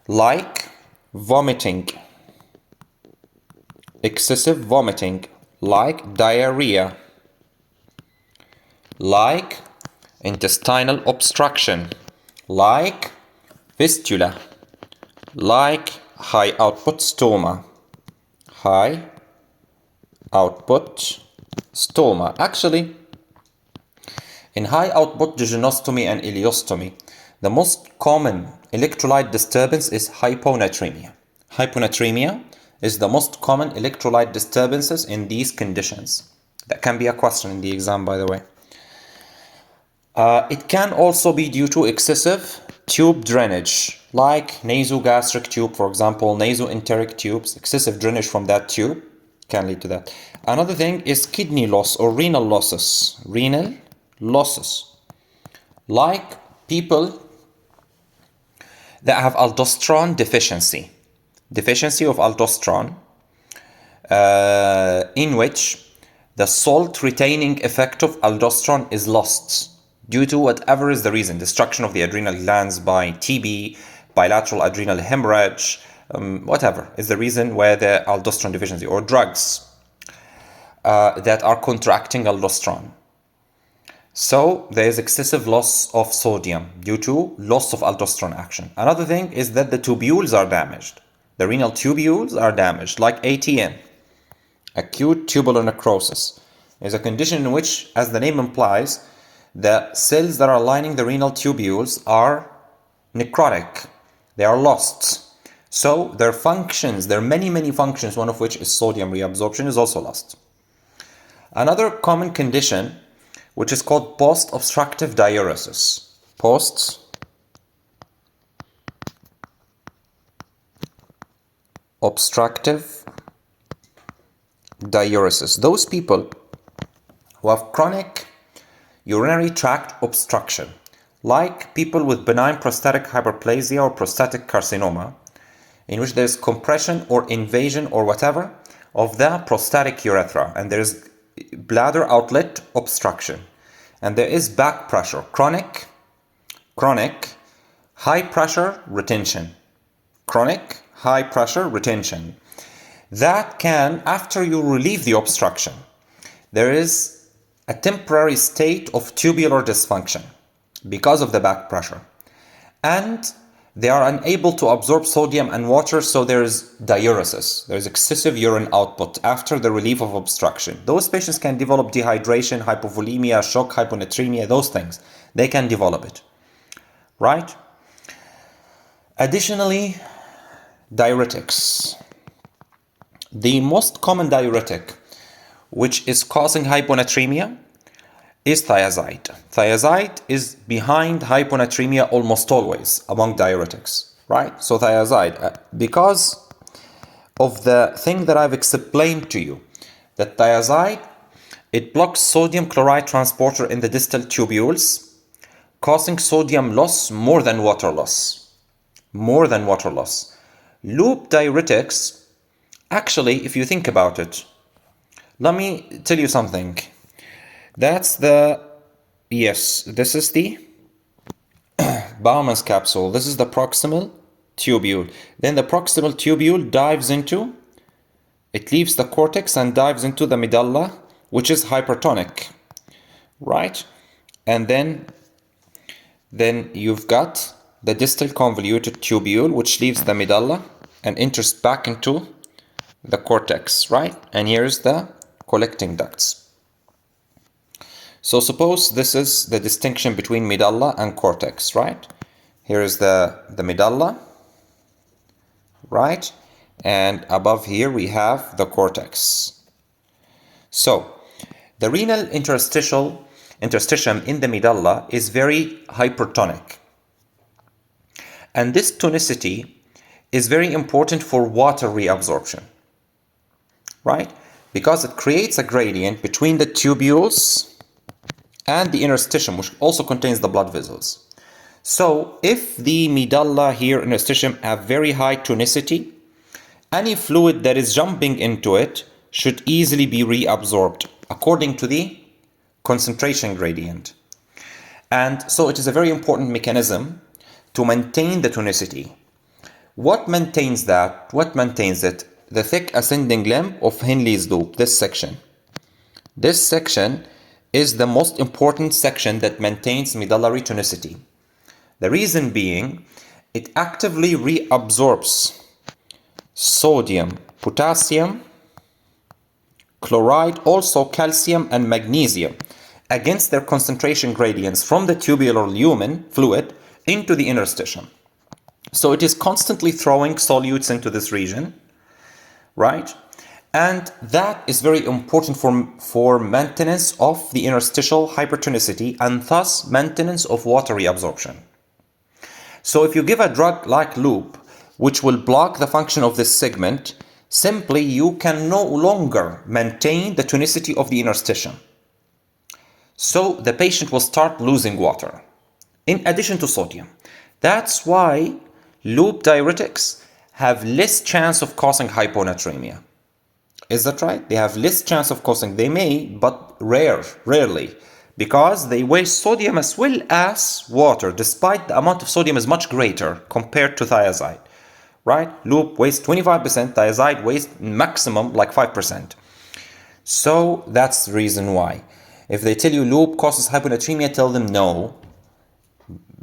Like vomiting, excessive vomiting, like diarrhea, like intestinal obstruction, like fistula, like high output stoma, high output stoma. Actually, in high output jejunostomy and ileostomy, the most common electrolyte disturbance is hyponatremia. Hyponatremia is the most common electrolyte disturbances in these conditions. That can be a question in the exam, by the way. It can also be due to excessive tube drainage, like nasogastric tube, for example, nasoenteric tubes. Excessive drainage from that tube can lead to that. Another thing is kidney loss or renal losses. Renal losses. Like people that have aldosterone deficiency of aldosterone, in which the salt retaining effect of aldosterone is lost due to whatever is the reason, destruction of the adrenal glands by TB, bilateral adrenal hemorrhage, whatever is the reason where the aldosterone deficiency, or drugs that are contracting aldosterone. So there is excessive loss of sodium due to loss of aldosterone action. Another thing is that the tubules are damaged. The renal tubules are damaged, like ATN. Acute tubular necrosis is a condition in which, as the name implies, the cells that are lining the renal tubules are necrotic. They are lost. So their functions, their many functions, one of which is sodium reabsorption, is also lost. Another common condition, which is called post-obstructive diuresis. Post-obstructive diuresis. Those people who have chronic urinary tract obstruction, like people with benign prostatic hyperplasia or prostatic carcinoma, in which there's compression or invasion or whatever of the prostatic urethra, and there's bladder outlet obstruction, and there is back pressure, chronic high pressure retention, chronic high pressure retention. That can, after you relieve the obstruction, there is a temporary state of tubular dysfunction because of the back pressure, and they are unable to absorb sodium and water, so there is diuresis. There is excessive urine output after the relief of obstruction. Those patients can develop dehydration, hypovolemia, shock, hyponatremia, those things. They can develop it, right? Additionally, diuretics. The most common diuretic which is causing hyponatremia is thiazide. Thiazide is behind hyponatremia almost always among diuretics, right? So thiazide, because of the thing that I've explained to you, that thiazide, it blocks sodium chloride transporter in the distal tubules, causing sodium loss more than water loss. More than water loss. Loop diuretics, actually, if you think about it, let me tell you something. That's the, yes, this is the Bauman's capsule. This is the proximal tubule. Then the proximal tubule dives into, it leaves the cortex and dives into the medulla, which is hypertonic, right? And then you've got the distal convoluted tubule, which leaves the medulla and enters back into the cortex, right? And here's the collecting ducts. So suppose this is the distinction between medulla and cortex, right? Here is the medulla, right? And above here we have the cortex. So the renal interstitium in the medulla is very hypertonic. And this tonicity is very important for water reabsorption, right? Because it creates a gradient between the tubules and the interstitium, which also contains the blood vessels. So if the medulla here, interstitium, have very high tonicity, any fluid that is jumping into it should easily be reabsorbed according to the concentration gradient. And so it is a very important mechanism to maintain the tonicity. What maintains that? What maintains it? The thick ascending limb of Henle's loop, this section. This section is the most important section that maintains medullary tonicity. The reason being, it actively reabsorbs sodium, potassium, chloride, also calcium and magnesium against their concentration gradients from the tubular lumen fluid into the interstitium. So it is constantly throwing solutes into this region, right? And that is very important for maintenance of the interstitial hypertonicity and thus maintenance of water reabsorption. So if you give a drug like loop, which will block the function of this segment, simply you can no longer maintain the tonicity of the interstitium. So the patient will start losing water, in addition to sodium. That's why loop diuretics have less chance of causing hyponatremia. Is that right? They have less chance of causing, they may, but rarely, because they waste sodium as well as water, despite the amount of sodium is much greater compared to thiazide, right? Loop wastes 25%, thiazide wastes maximum like 5%. So that's the reason why. If they tell you loop causes hyponatremia, tell them no.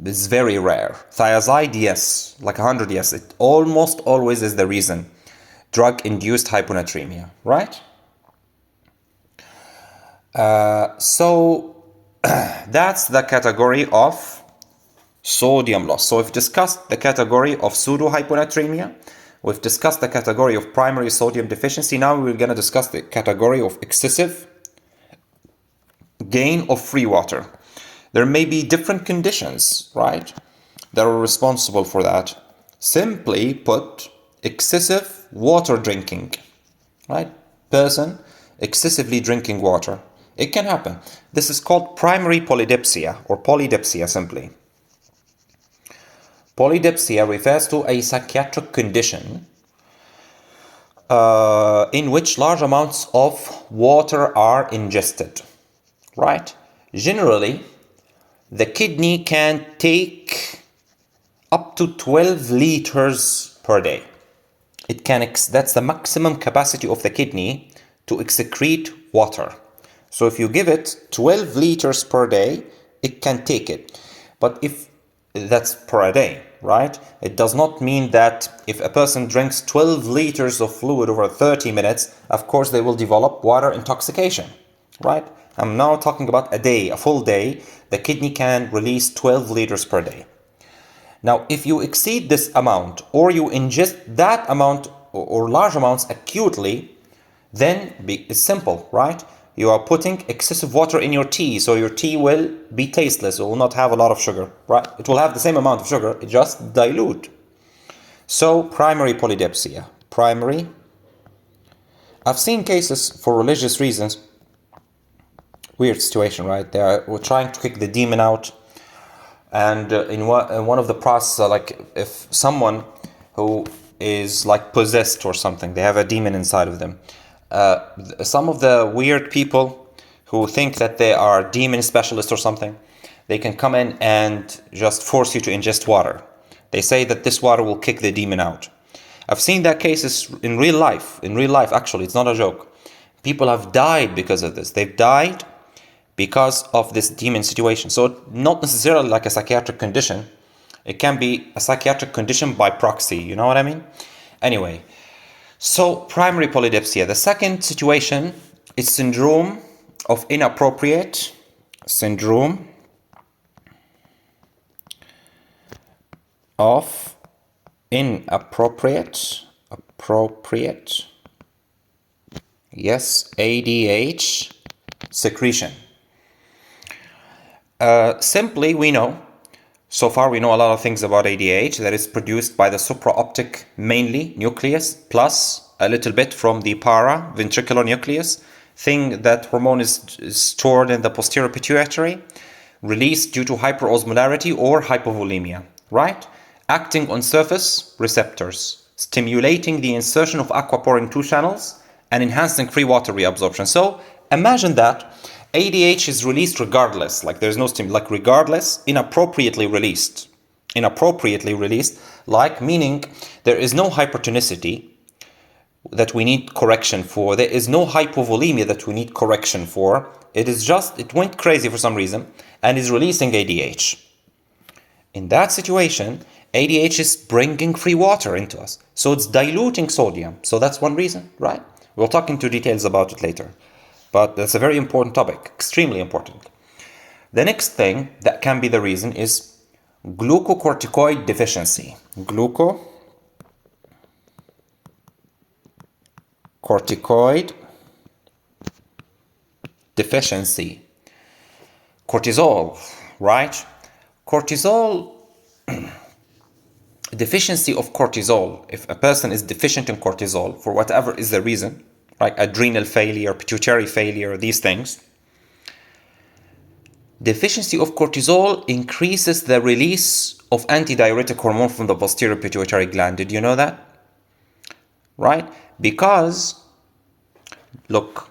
It's very rare. Thiazide, yes, like 100, yes. It almost always is the reason. Drug-induced hyponatremia, right? So that's the category of sodium loss. So we've discussed the category of pseudo-hyponatremia. We've discussed the category of primary sodium deficiency. Now we're going to discuss the category of excessive gain of free water. There may be different conditions, right, that are responsible for that. Simply put, excessive water drinking, right? Person excessively drinking water. It can happen. This is called primary polydipsia or polydipsia simply. Polydipsia refers to a psychiatric condition in which large amounts of water are ingested, right? Generally, the kidney can take up to 12 liters per day. It can that's the maximum capacity of the kidney to excrete water. So if you give it 12 liters per day, it can take it. But if that's per day, right? It does not mean that if a person drinks 12 liters of fluid over 30 minutes, of course they will develop water intoxication, right? I'm now talking about a day, a full day. The kidney can release 12 liters per day. Now, if you exceed this amount or you ingest that amount or large amounts acutely, then it's simple, right? You are putting excessive water in your tea, so your tea will be tasteless. It will not have a lot of sugar, right? It will have the same amount of sugar, it just dilute. So, primary polydipsia. Primary. I've seen cases for religious reasons. Weird situation, right? We're trying to kick the demon out. And in one of the process, like if someone who is like possessed or something, they have a demon inside of them. Some of the weird people who think that they are demon specialists or something, they can come in and just force you to ingest water. They say that this water will kick the demon out. I've seen that cases in real life. In real life, actually, it's not a joke. People have died because of this. They've died because of this demon situation. So not necessarily like a psychiatric condition. It can be a psychiatric condition by proxy. You know what I mean? Anyway, so primary polydipsia. The second situation is syndrome of inappropriate. Syndrome of inappropriate. Yes, ADH secretion. Simply, we know, so far we know a lot of things about ADH, that is produced by the supraoptic mainly nucleus, plus a little bit from the paraventricular nucleus, thing that hormone is stored in the posterior pituitary, released due to hyperosmolarity or hypovolemia, right? Acting on surface receptors, stimulating the insertion of aquaporin 2 channels, and enhancing free water reabsorption. So imagine that ADH is released regardless, like there's no like regardless, inappropriately released, like meaning there is no hypertonicity that we need correction for, there is no hypovolemia that we need correction for, it is just, it went crazy for some reason and is releasing ADH. In that situation, ADH is bringing free water into us, so it's diluting sodium, so that's one reason, right? We'll talk into details about it later. But that's a very important topic, extremely important. The next thing that can be the reason is glucocorticoid deficiency. Glucocorticoid deficiency. Cortisol, right? Cortisol, deficiency of cortisol. If a person is deficient in cortisol, for whatever is the reason, like adrenal failure, pituitary failure, these things. Deficiency of cortisol increases the release of antidiuretic hormone from the posterior pituitary gland. Did you know that? Right? Because, look,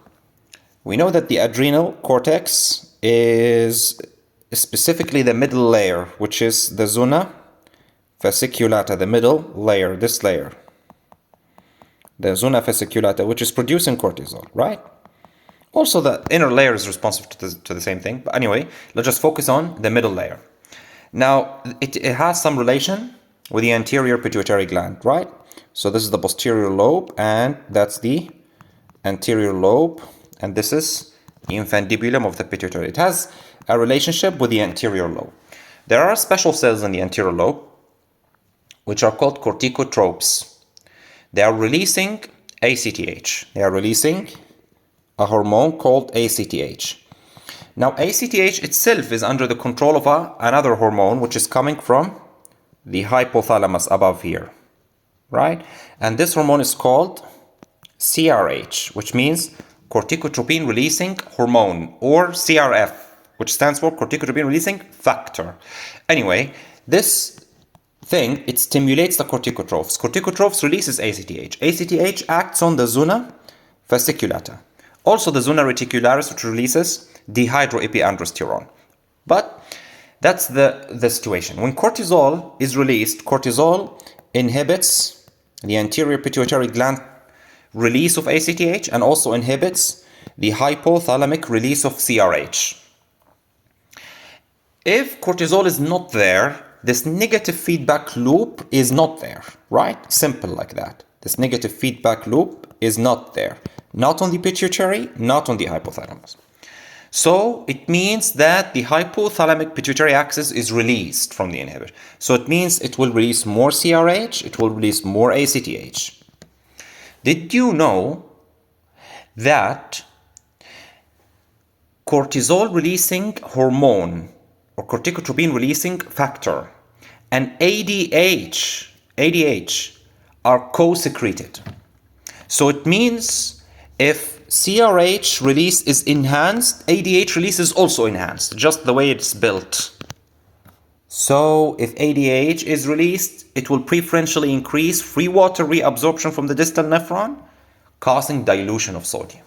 we know that the adrenal cortex is specifically the middle layer, which is the zona fasciculata, the middle layer, this layer. The zona fasciculata, which is producing cortisol, right? Also, the inner layer is responsive to the same thing. But anyway, let's just focus on the middle layer. Now, it has some relation with the anterior pituitary gland, right? So this is the posterior lobe, and that's the anterior lobe, and this is the infundibulum of the pituitary. It has a relationship with the anterior lobe. There are special cells in the anterior lobe, which are called corticotropes. They are releasing ACTH. They are releasing a hormone called ACTH. Now, ACTH itself is under the control of another hormone, which is coming from the hypothalamus above here, right? And this hormone is called CRH, which means corticotropin releasing hormone, or CRF, which stands for corticotropin releasing factor. Anyway, this thing, it stimulates the corticotrophs. Corticotrophs releases ACTH. ACTH acts on the zona fasciculata. Also the zona reticularis, which releases dehydroepiandrosterone. But that's the situation. When cortisol is released, cortisol inhibits the anterior pituitary gland release of ACTH and also inhibits the hypothalamic release of CRH. If cortisol is not there, this negative feedback loop is not there, right? Simple like that. This negative feedback loop is not there. Not on the pituitary, not on the hypothalamus. So it means that the hypothalamic pituitary axis is released from the inhibitor. So it means it will release more CRH, it will release more ACTH. Did you know that cortisol releasing hormone or corticotropin releasing factor and ADH are co-secreted? So it means if CRH release is enhanced, ADH release is also enhanced, just the way it's built. So if ADH is released, it will preferentially increase free water reabsorption from the distal nephron, causing dilution of sodium.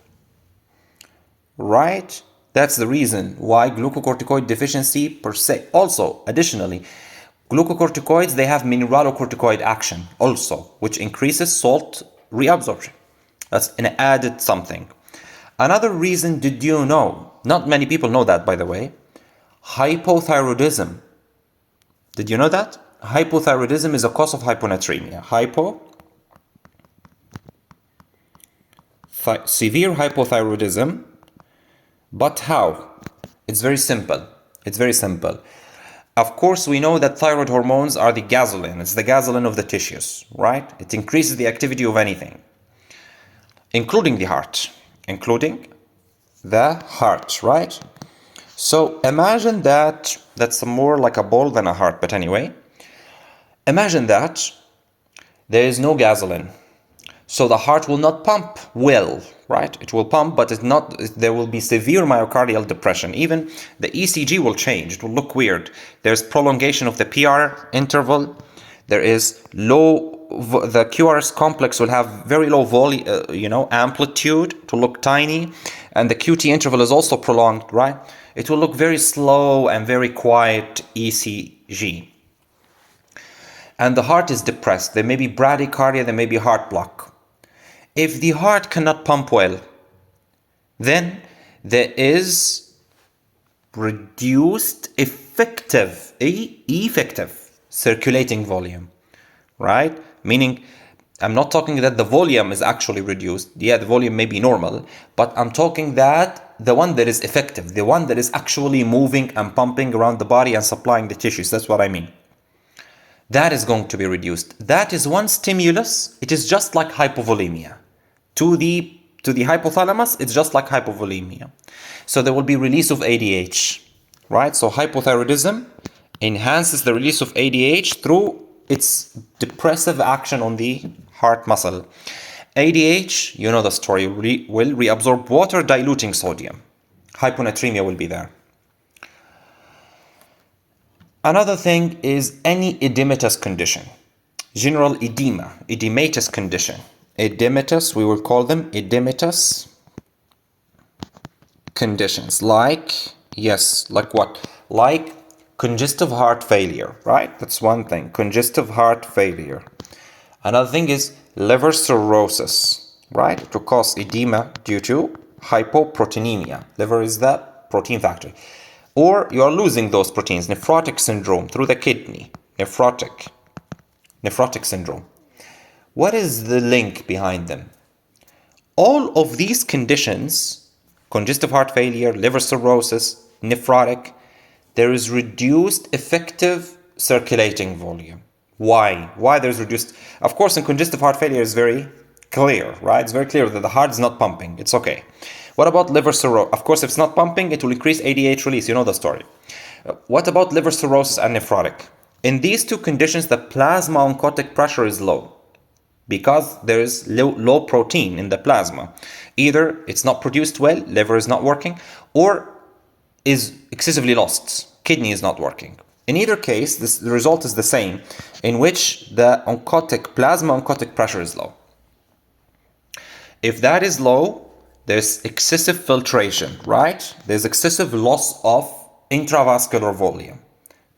Right? That's the reason why glucocorticoid deficiency per se. Also, additionally, glucocorticoids, they have mineralocorticoid action also, which increases salt reabsorption. That's an added something. Another reason, did you know? Not many people know that, by the way. Hypothyroidism. Did you know that? Hypothyroidism is a cause of hyponatremia. Severe hypothyroidism. But how? It's very simple. It's very simple. Of course, we know that thyroid hormones are the gasoline. It's the gasoline of the tissues, right? It increases the activity of anything, including the heart. Including the heart, right? So imagine that's more like a ball than a heart, but anyway. Imagine that there is no gasoline. So the heart will not pump well, right? It will pump, but there will be severe myocardial depression. Even the ECG will change. It will look weird. There's prolongation of the PR interval. There is the QRS complex will have very low amplitude to look tiny. And the QT interval is also prolonged, right? It will look very slow and very quiet ECG. And the heart is depressed. There may be bradycardia, there may be heart block. If the heart cannot pump well, then there is reduced effective circulating volume, right? Meaning, I'm not talking that the volume is actually reduced. Yeah, the volume may be normal, but I'm talking that the one that is effective, the one that is actually moving and pumping around the body and supplying the tissues, that's what I mean. That is going to be reduced. That is one stimulus. It is just like hypovolemia. To the hypothalamus, it's just like hypovolemia. So there will be release of ADH, right? So hypothyroidism enhances the release of ADH through its depressive action on the heart muscle. ADH, you know the story, will reabsorb water, diluting sodium. Hyponatremia will be there. Another thing is any edematous condition. General edema, edematous condition. Edematous, we will call them edematous conditions. Like what? Like congestive heart failure, right? That's one thing, congestive heart failure. Another thing is liver cirrhosis, right? To cause edema due to hypoproteinemia. Liver is the protein factory. Or you are losing those proteins, nephrotic syndrome through the kidney, nephrotic syndrome. What is the link behind them? All of these conditions, congestive heart failure, liver cirrhosis, nephrotic, there is reduced effective circulating volume. Why? Why there's reduced? Of course, in congestive heart failure is very clear, right? It's very clear that the heart is not pumping. It's okay. What about liver cirrhosis? Of course, if it's not pumping, it will increase ADH release. You know the story. What about liver cirrhosis and nephrotic? In these two conditions, the plasma oncotic pressure is low. because there is low protein in the plasma. Either it's not produced well, liver is not working, or is excessively lost, kidney is not working. In either case, the result is the same, in which the plasma oncotic pressure is low. If that is low, there's excessive filtration, right? There's excessive loss of intravascular volume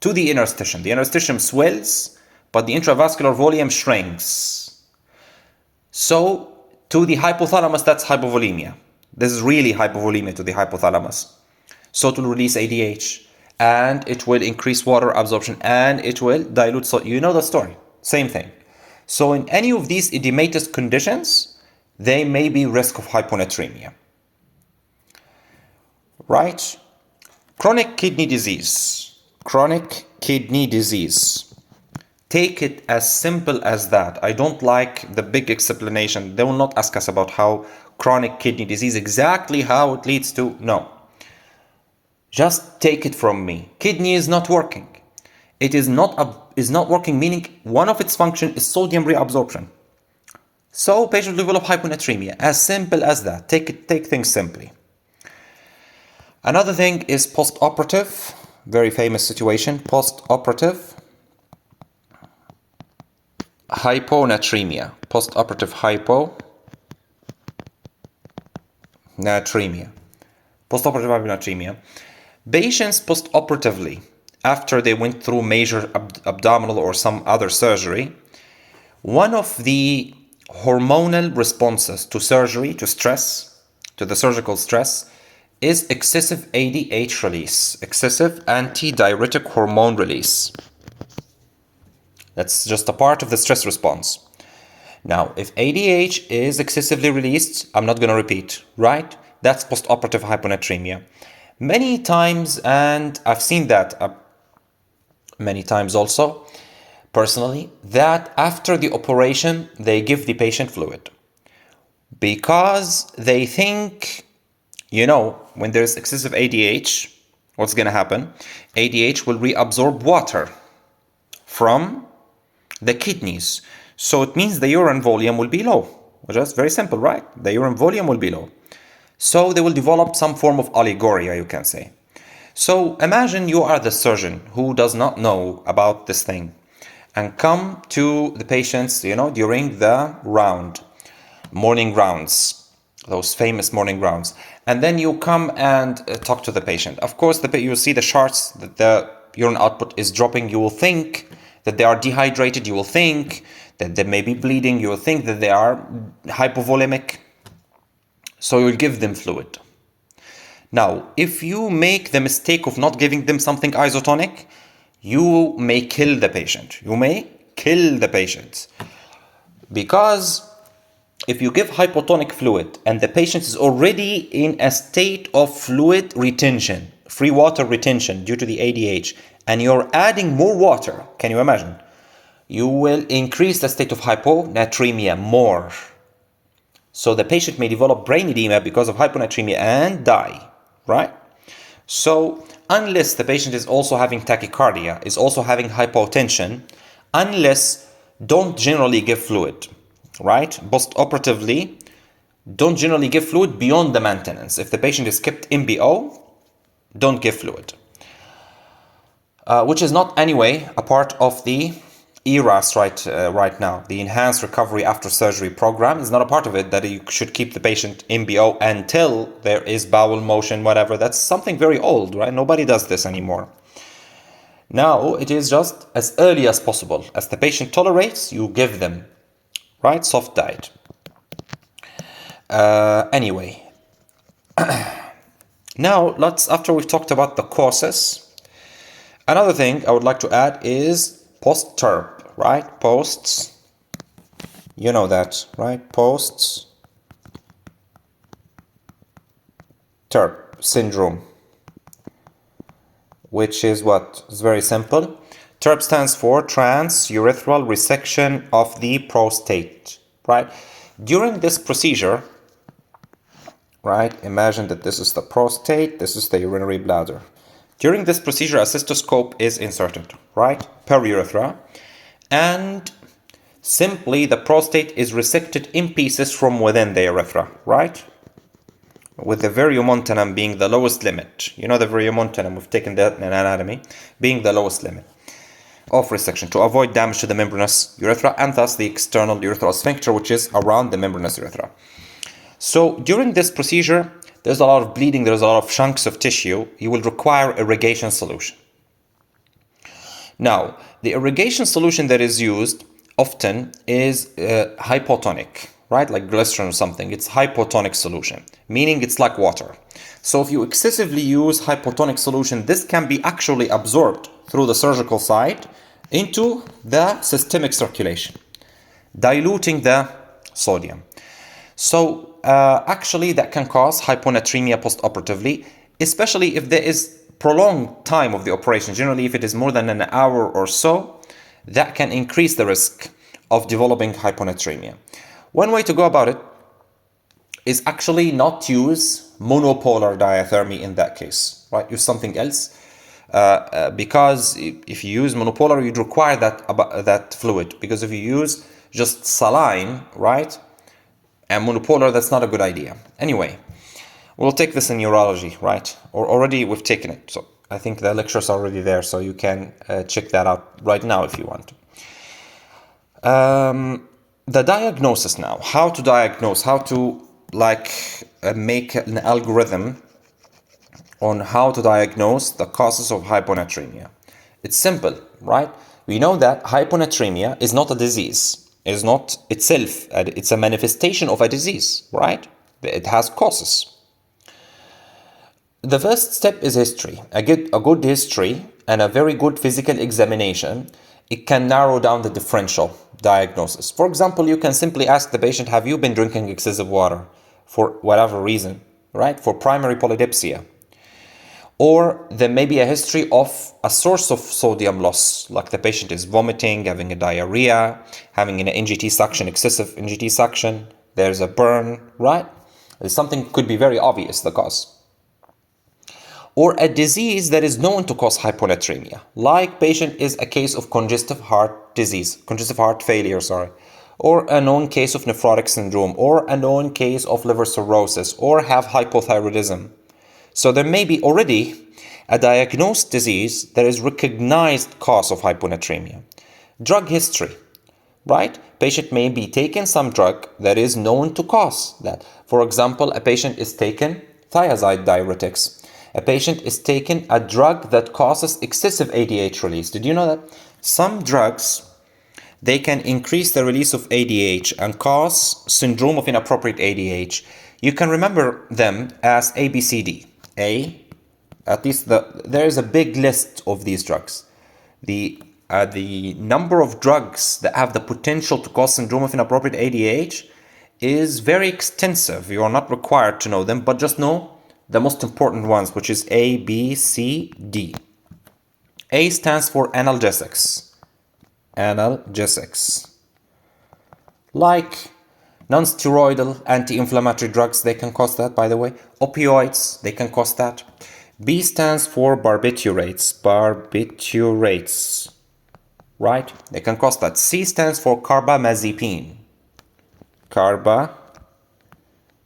to the interstitium. The interstitium swells, but the intravascular volume shrinks. So to the hypothalamus, that's hypovolemia. This is really hypovolemia to the hypothalamus. So it will release ADH, and it will increase water absorption, and it will dilute salt. You know the story. Same thing. So in any of these edematous conditions, they may be risk of hyponatremia. Right? Chronic kidney disease. Chronic kidney disease. Take it as simple as that. I don't like the big explanation. They will not ask us about how chronic kidney disease, exactly how it leads to. No. Just take it from me. Kidney is not working. It is not working, meaning one of its function is sodium reabsorption. So patient will develop hyponatremia. As simple as that. Take things simply. Another thing is post-operative. Very famous situation. Post-operative hyponatremia. Post-operative hyponatremia. Post-operative hyponatremia. Patients post-operatively, after they went through major abdominal or some other surgery, one of the hormonal responses to surgery, to stress, to the surgical stress, is excessive ADH release, excessive antidiuretic hormone release. That's just a part of the stress response. Now, if ADH is excessively released, I'm not going to repeat, right? That's post-operative hyponatremia. Many times, and I've seen that many times also, personally, that after the operation, they give the patient fluid. Because they think, when there's excessive ADH, what's going to happen? ADH will reabsorb water from the kidneys. So it means the urine volume will be low. Which is very simple, right? The urine volume will be low. So they will develop some form of oligoria, you can say. So imagine you are the surgeon who does not know about this thing and come to the patients, during the morning rounds, those famous morning rounds. And then you come and talk to the patient. Of course, you see the charts that the urine output is dropping. You will think that they are dehydrated. You will think that they may be bleeding. You will think that they are hypovolemic. So you'll give them fluid. Now, if you make the mistake of not giving them something isotonic, you may kill the patient. Because if you give hypotonic fluid and the patient is already in a state of fluid retention, free water retention due to the ADH, and you're adding more water, can you imagine? You will increase the state of hyponatremia more. So the patient may develop brain edema because of hyponatremia and die, right? So unless the patient is also having tachycardia, is also having hypotension, don't generally give fluid, right? Post-operatively, don't generally give fluid beyond the maintenance. If the patient is kept MBO, don't give fluid. Which is not anyway a part of the ERAS right now. The Enhanced Recovery After Surgery program is not a part of it, that you should keep the patient MBO until there is bowel motion, whatever. That's something very old, right? Nobody does this anymore. Now, it is just as early as possible. As the patient tolerates, you give them, right? Soft diet. Anyway. Now, after we've talked about the causes, another thing I would like to add is post-TURP. Right? Posts. You know that, right? Posts. TURP syndrome. Which is what? It's very simple. TURP stands for transurethral resection of the prostate. Right? During this procedure, right? Imagine that this is the prostate, this is the urinary bladder. During this procedure, a cystoscope is inserted, right? Per urethra. And Simply, the prostate is resected in pieces from within the urethra, right? With the variomontanum being the lowest limit. You know the variomontanum, we've taken that in anatomy, being the lowest limit of resection to avoid damage to the membranous urethra and thus the external urethral sphincter, which is around the membranous urethra. So during this procedure, there's a lot of bleeding, there's a lot of chunks of tissue. You will require irrigation solution. Now, the irrigation solution that is used often is hypotonic, right? Like glycerin or something. It's hypotonic solution, meaning it's like water. So if you excessively use hypotonic solution, this can be actually absorbed through the surgical side into the systemic circulation, diluting the sodium. So actually that can cause hyponatremia postoperatively, especially if there is prolonged time of the operation. Generally, if it is more than an hour or so, that can increase the risk of developing hyponatremia. One way to go about it is actually not use monopolar diathermy in that case, right? Use something else, because if you use monopolar, you'd require that fluid, because if you use just saline, right, and monopolar, that's not a good idea. Anyway, we'll take this in urology, right? Or already we've taken it. So I think the lecture's already there, so you can check that out right now if you want. The diagnosis now, how to diagnose, how to make an algorithm on how to diagnose the causes of hyponatremia. It's simple, right? We know that hyponatremia is not a disease. It's not itself, it's a manifestation of a disease, right? It has causes. The first step is history. A good history and a very good physical examination, it can narrow down the differential diagnosis. For example, you can simply ask the patient, have you been drinking excessive water for whatever reason, right? For primary polydipsia. Or there may be a history of a source of sodium loss, like the patient is vomiting, having a diarrhea, having an NGT suction, excessive NGT suction, there's a burn, right? Something could be very obvious, the cause. Or a disease that is known to cause hyponatremia, like patient is a case of congestive heart failure, or a known case of nephrotic syndrome, or a known case of liver cirrhosis, or have hypothyroidism. So there may be already a diagnosed disease that is recognized cause of hyponatremia. Drug history, right? Patient may be taking some drug that is known to cause that. For example, a patient is taking thiazide diuretics. A patient is taking a drug that causes excessive ADH release. Did you know that? Some drugs, they can increase the release of ADH and cause syndrome of inappropriate ADH. You can remember them as ABCD. At least there is a big list of these drugs. The number of drugs that have the potential to cause syndrome of inappropriate ADH is very extensive. You are not required to know them, but just know the most important ones, which is A, B, C, D. A stands for analgesics. Analgesics. Like non-steroidal anti-inflammatory drugs, they can cause that, by the way. Opioids, they can cause that. B stands for barbiturates. Barbiturates. Right? They can cause that. C stands for carbamazepine.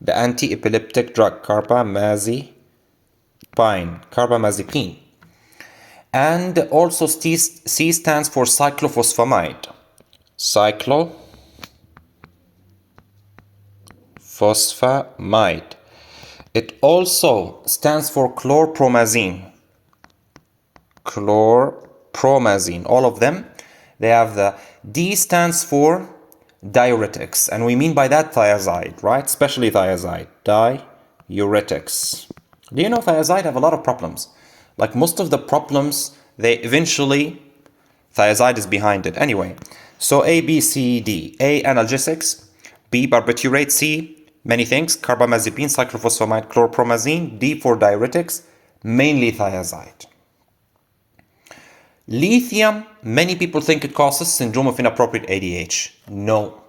The anti-epileptic drug, carbamazepine. And also C stands for cyclophosphamide. Cyclophosphamide. It also stands for chlorpromazine. Chlorpromazine. All of them, they have the D stands for diuretics, and we mean by that thiazide, right? Especially thiazide, diuretics. Do you know thiazide have a lot of problems? Like most of the problems, thiazide is behind it. Anyway, so A, B, C, D. A, analgesics. B, barbiturate. C, many things. Carbamazepine, cyclophosphamide, chlorpromazine. D for diuretics, mainly thiazide. Lithium, many people think it causes syndrome of inappropriate ADH. No.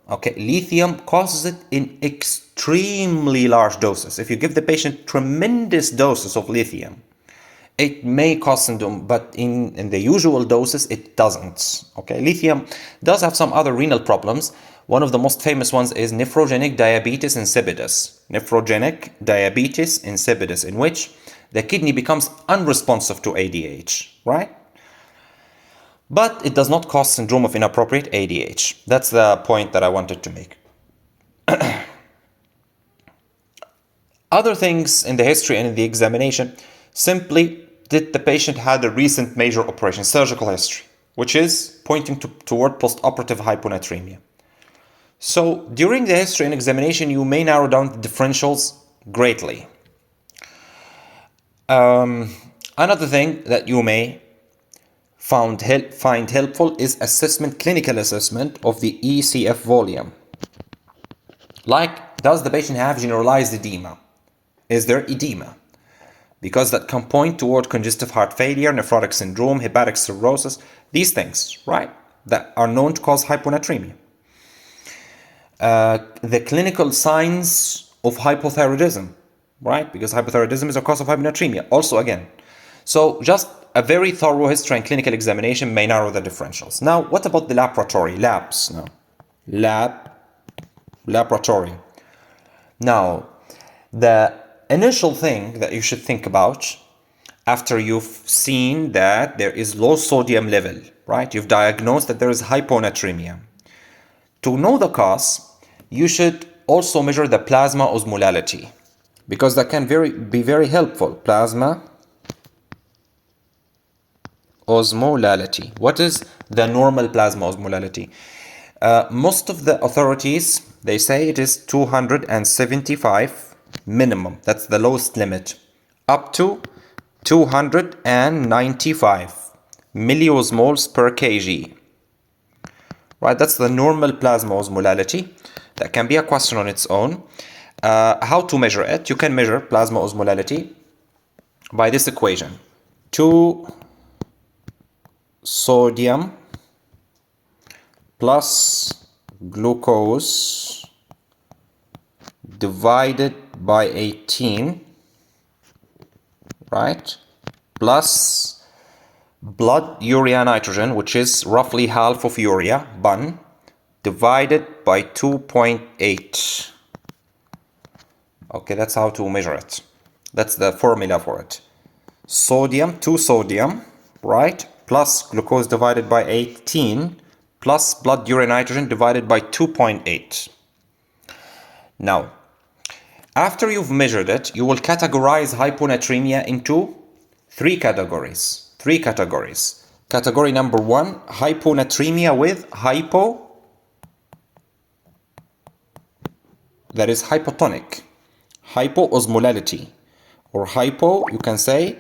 Okay, lithium causes it in extremely large doses. If you give the patient tremendous doses of lithium, it may cause syndrome, but in the usual doses, it doesn't. Okay, lithium does have some other renal problems. One of the most famous ones is nephrogenic diabetes insipidus. Nephrogenic diabetes insipidus, in which the kidney becomes unresponsive to ADH, right? But it does not cause syndrome of inappropriate ADH. That's the point that I wanted to make. Other things in the history and in the examination, simply did the patient had a recent major operation, surgical history, which is pointing toward postoperative hyponatremia. So during the history and examination, you may narrow down the differentials greatly. Another thing that you may find helpful is clinical assessment of the ECF volume. Like, does the patient have generalized edema? Is there edema? Because that can point toward congestive heart failure, nephrotic syndrome, hepatic cirrhosis, these things, right? That are known to cause hyponatremia. The clinical signs of hypothyroidism, right? Because hypothyroidism is a cause of hyponatremia. Also, again, so just a very thorough history and clinical examination may narrow the differentials. Now, what about the laboratory? Labs now. Laboratory. Now, the initial thing that you should think about after you've seen that there is low sodium level, right? You've diagnosed that there is hyponatremia. To know the cause, you should also measure the plasma osmolality, because that can be very helpful. Plasma osmolality. What is the normal plasma osmolality? Most of the authorities, they say it is 275 minimum. That's the lowest limit. Up to 295 milliosmoles per kg. Right, that's the normal plasma osmolality. That can be a question on its own. How to measure it? You can measure plasma osmolality by this equation. 2 sodium plus glucose divided by 18, right, plus blood urea nitrogen, which is roughly half of urea, BUN, divided by 2.8. Okay, that's how to measure it. That's the formula for it. Sodium, 2 sodium, right, plus glucose divided by 18, plus blood urea nitrogen divided by 2.8. Now, after you've measured it, you will categorize hyponatremia into three categories. Category number 1, hyponatremia with that is hypotonic, hypoosmolality, or you can say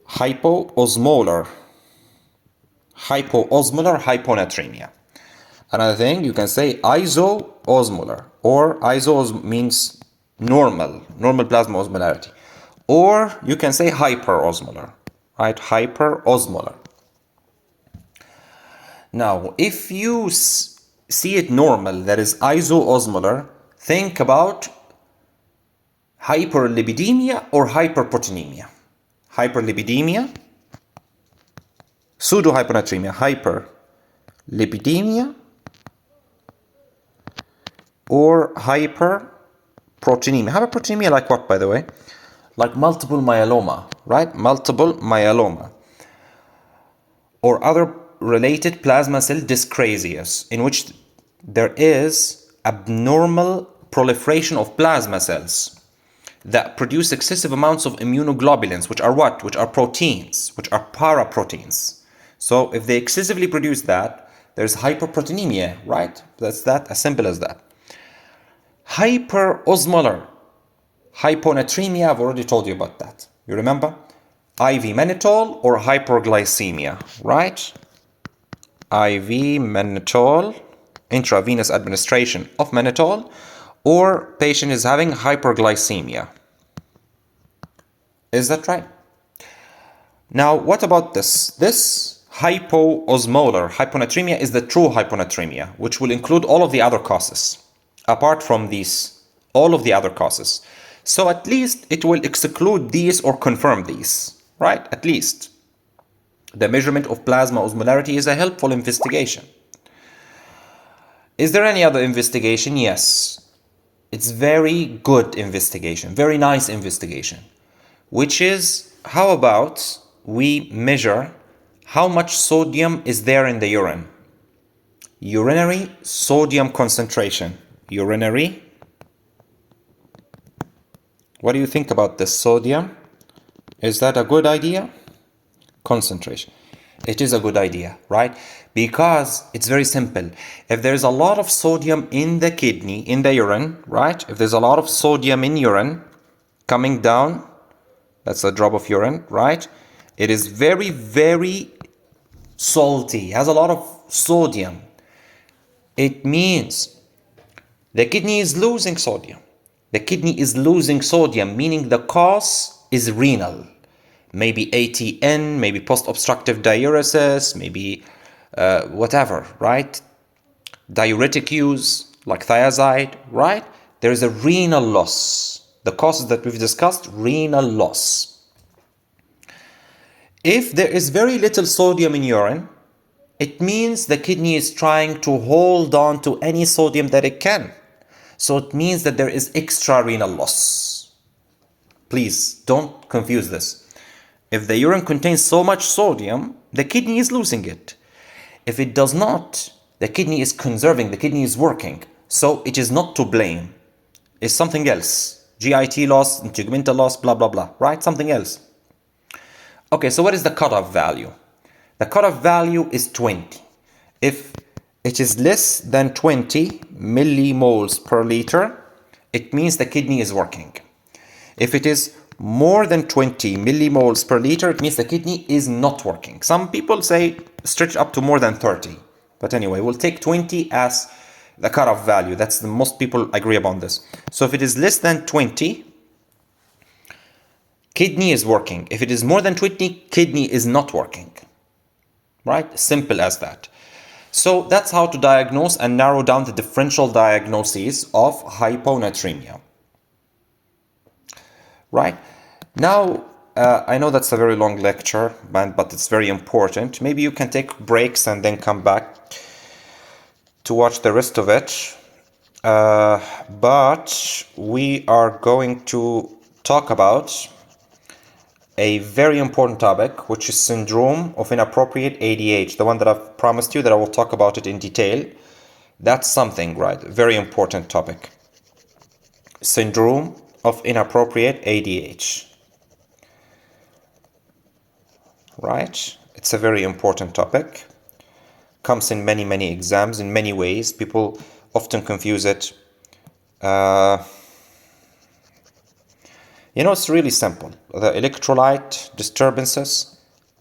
hypoosmolar hyponatremia. Another thing, you can say isoosmolar, or means normal plasma osmolarity, or you can say hyperosmolar, right? Hyperosmolar. Now, if you see it normal, that is isoosmolar, think about hyperlipidemia or hyperproteinemia. Hyperlipidemia, pseudohyponatremia, hyperlipidemia, or hyperproteinemia. Hyperproteinemia, like what, by the way? Like multiple myeloma, right? Multiple myeloma. Or other related plasma cell dyscrasias, in which there is abnormal proliferation of plasma cells that produce excessive amounts of immunoglobulins, which are what? Which are proteins, which are paraproteins. So if they excessively produce that, there's hyperproteinemia, right? That's that, as simple as that. Hyperosmolar hyponatremia, I've already told you about that. You remember? IV mannitol or hyperglycemia, right? IV mannitol, intravenous administration of mannitol, or patient is having hyperglycemia. Is that right? Now, what about this? This hypoosmolar hyponatremia is the true hyponatremia, which will include all of the other causes. Apart from these, all of the other causes. So at least it will exclude these or confirm these. right? At least. The measurement of plasma osmolarity is a helpful investigation. Is there any other investigation? Yes. It's very good investigation, very nice investigation, which is, how about we measure how much sodium is there in the urine? Urinary sodium concentration. Urinary. What do you think about this sodium? Is that a good idea? Concentration. It is a good idea, right? Because it's very simple. If there's a lot of sodium in the kidney, in the urine, right? If there's a lot of sodium in urine coming down, that's a drop of urine, right? It is very, very salty, has a lot of sodium. It means the kidney is losing sodium. The kidney is losing sodium, meaning the cause is renal. Maybe ATN, maybe post-obstructive diuresis, maybe whatever, right? Diuretic use, like thiazide, right? There is a renal loss. The causes that we've discussed, renal loss. If there is very little sodium in urine, it means the kidney is trying to hold on to any sodium that it can. So it means that there is extra renal loss. Please don't confuse this. If the urine contains so much sodium, the kidney is losing it. If it does not, the kidney is conserving, the kidney is working. So it is not to blame. It's something else. GIT loss, integumental loss, blah, blah, blah, right? Something else. Okay, so what is the cutoff value? The cutoff value is 20. If it is less than 20 millimoles per liter, it means the kidney is working. If it is more than 20 millimoles per liter, it means the kidney is not working. Some people say stretch up to more than 30. But anyway, we'll take 20 as the cutoff value. That's the most people agree upon this. So if it is less than 20, kidney is working. If it is more than 20, kidney is not working. Right? Simple as that. So that's how to diagnose and narrow down the differential diagnoses of hyponatremia. Right? Now, I know that's a very long lecture, but it's very important. Maybe you can take breaks and then come back to watch the rest of it. But we are going to talk about a very important topic, which is syndrome of inappropriate ADH, the one that I've promised you that I will talk about it in detail. That's something, right? Very important topic. Syndrome of inappropriate ADH. Right? It's a very important topic. Comes in many, many exams in many ways. People often confuse it. It's really simple. The electrolyte disturbances,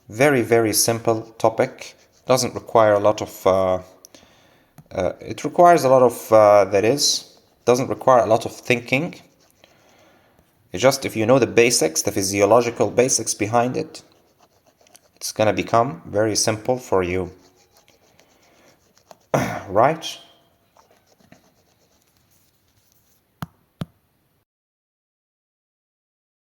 very, very simple topic. Doesn't require a lot of, it requires a lot of, doesn't require a lot of thinking. It's just if you know the basics, the physiological basics behind it, it's going to become very simple for you. Right?